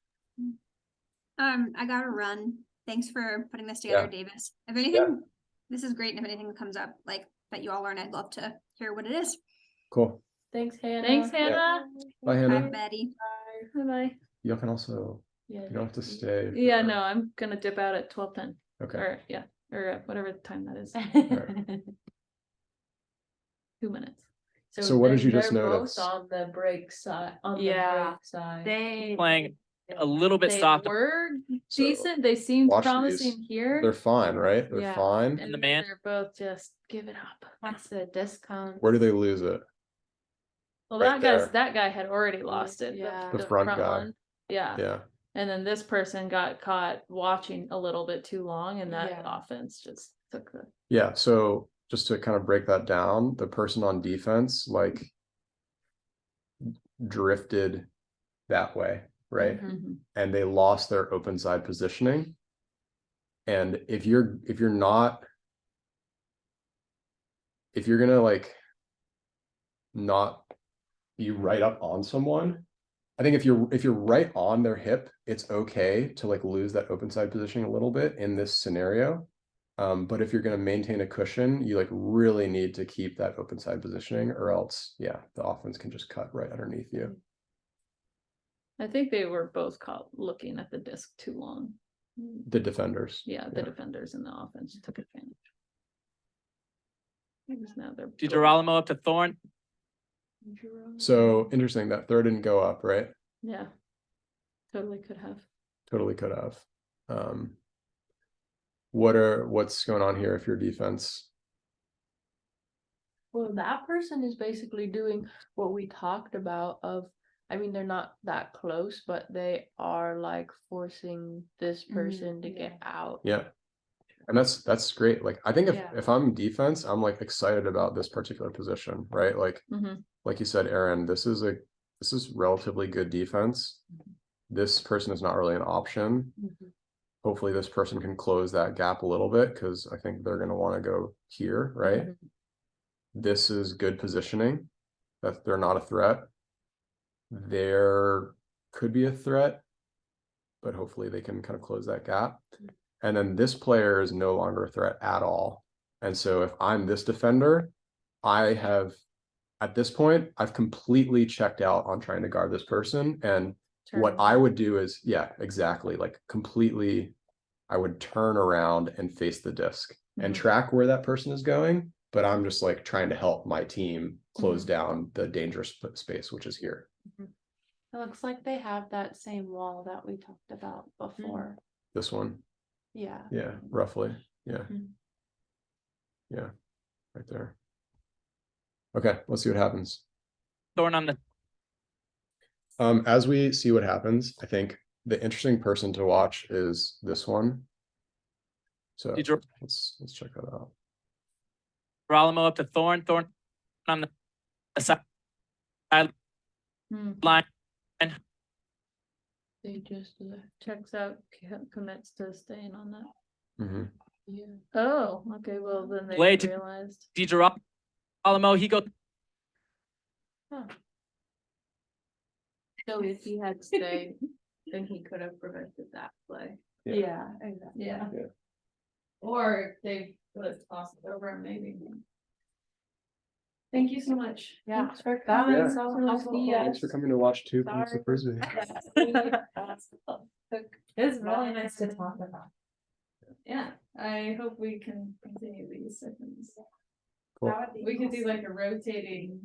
I gotta run. Thanks for putting this together, Davis. If anything, this is great. And if anything comes up like that you all learn, I'd love to hear what it is. Cool. Thanks, Hannah. Thanks, Hannah. Bye, Hannah. Bye, Betty. Bye. You can also, you don't have to stay. Yeah, no, I'm gonna dip out at 12:10. Okay. Or whatever time that is. 2 minutes. So what did you they're just notice? both on the break side. On the Yeah. break side. They Playing a little bit they soft. were So, decent. They seemed watch promising these. here. They're fine, right? They're Yeah. fine. And the man. They're both just give it up. That's the discount. Where do they lose it? Well, Right that guy had already lost it. Yeah. The front guy. one. Yeah. Yeah. And then this person got caught watching a little bit too long, and that Yeah. offense just took the. Yeah. So just to kind of break that down, the person on defense like drifted that way, right? Mhm. And they lost their open side positioning. And if you're gonna like not be right up on someone, I think if you're right on their hip, it's okay to like lose that open side positioning a little bit in this scenario. But if you're going to maintain a cushion, you like really need to keep that open side positioning, or else, yeah, the offense can just cut right underneath you. I think they were both caught looking at the disc too long. The defenders. Yeah, the defenders and the offense took advantage. Because now they're DiGirolamo up to Thorne. So interesting that throw didn't go up, right? Yeah. Totally could have. Totally could have. What's going on here if your defense? Well, that person is basically doing what we talked about I mean, they're not that close, but they are like forcing this person to get out. Yeah. And that's great. Like I think Yeah. if I'm defense, I'm like excited about this particular position, right? Like like you said, Aaron, this is relatively good defense. This person is not really an option. Hopefully this person can close that gap a little bit, because I think they're going to want to go here, right? This is good positioning, that they're not a threat. There could be a threat, but hopefully they can kind of close that gap. And then this player is no longer a threat at all. And so if I'm this defender, at this point, I've completely checked out on trying to guard this person. And what I would do is, yeah, exactly. Like completely, I would turn around and face the disc and track where that person is going. But I'm just like trying to help my team close down the dangerous space, which is here. It looks like they have that same wall that we talked about before. This one. Yeah. Yeah, roughly. Yeah. Yeah, right there. Okay, let's see what happens. Thorne on the. As we see what happens, I think the interesting person to watch is this one. So let's check that out. DiGirolamo up to Thorne. Thorne on the side line. They just Checks out, commits to staying on that. yeah. Oh, okay. Well, then they Play to- realized. DiGirolamo, he goes. So if he had stayed, then he could have prevented that play. Yeah, exactly. Yeah. Yeah. Or they would have tossed it over and maybe. Thank you so much. Yeah. Thanks for That coming. was So so really helpful. see Thanks for coming to watch two groups of Frisbee. It was really nice to talk about. Yeah, I hope we can continue these sessions. Cool. That would be We could do awesome. like a rotating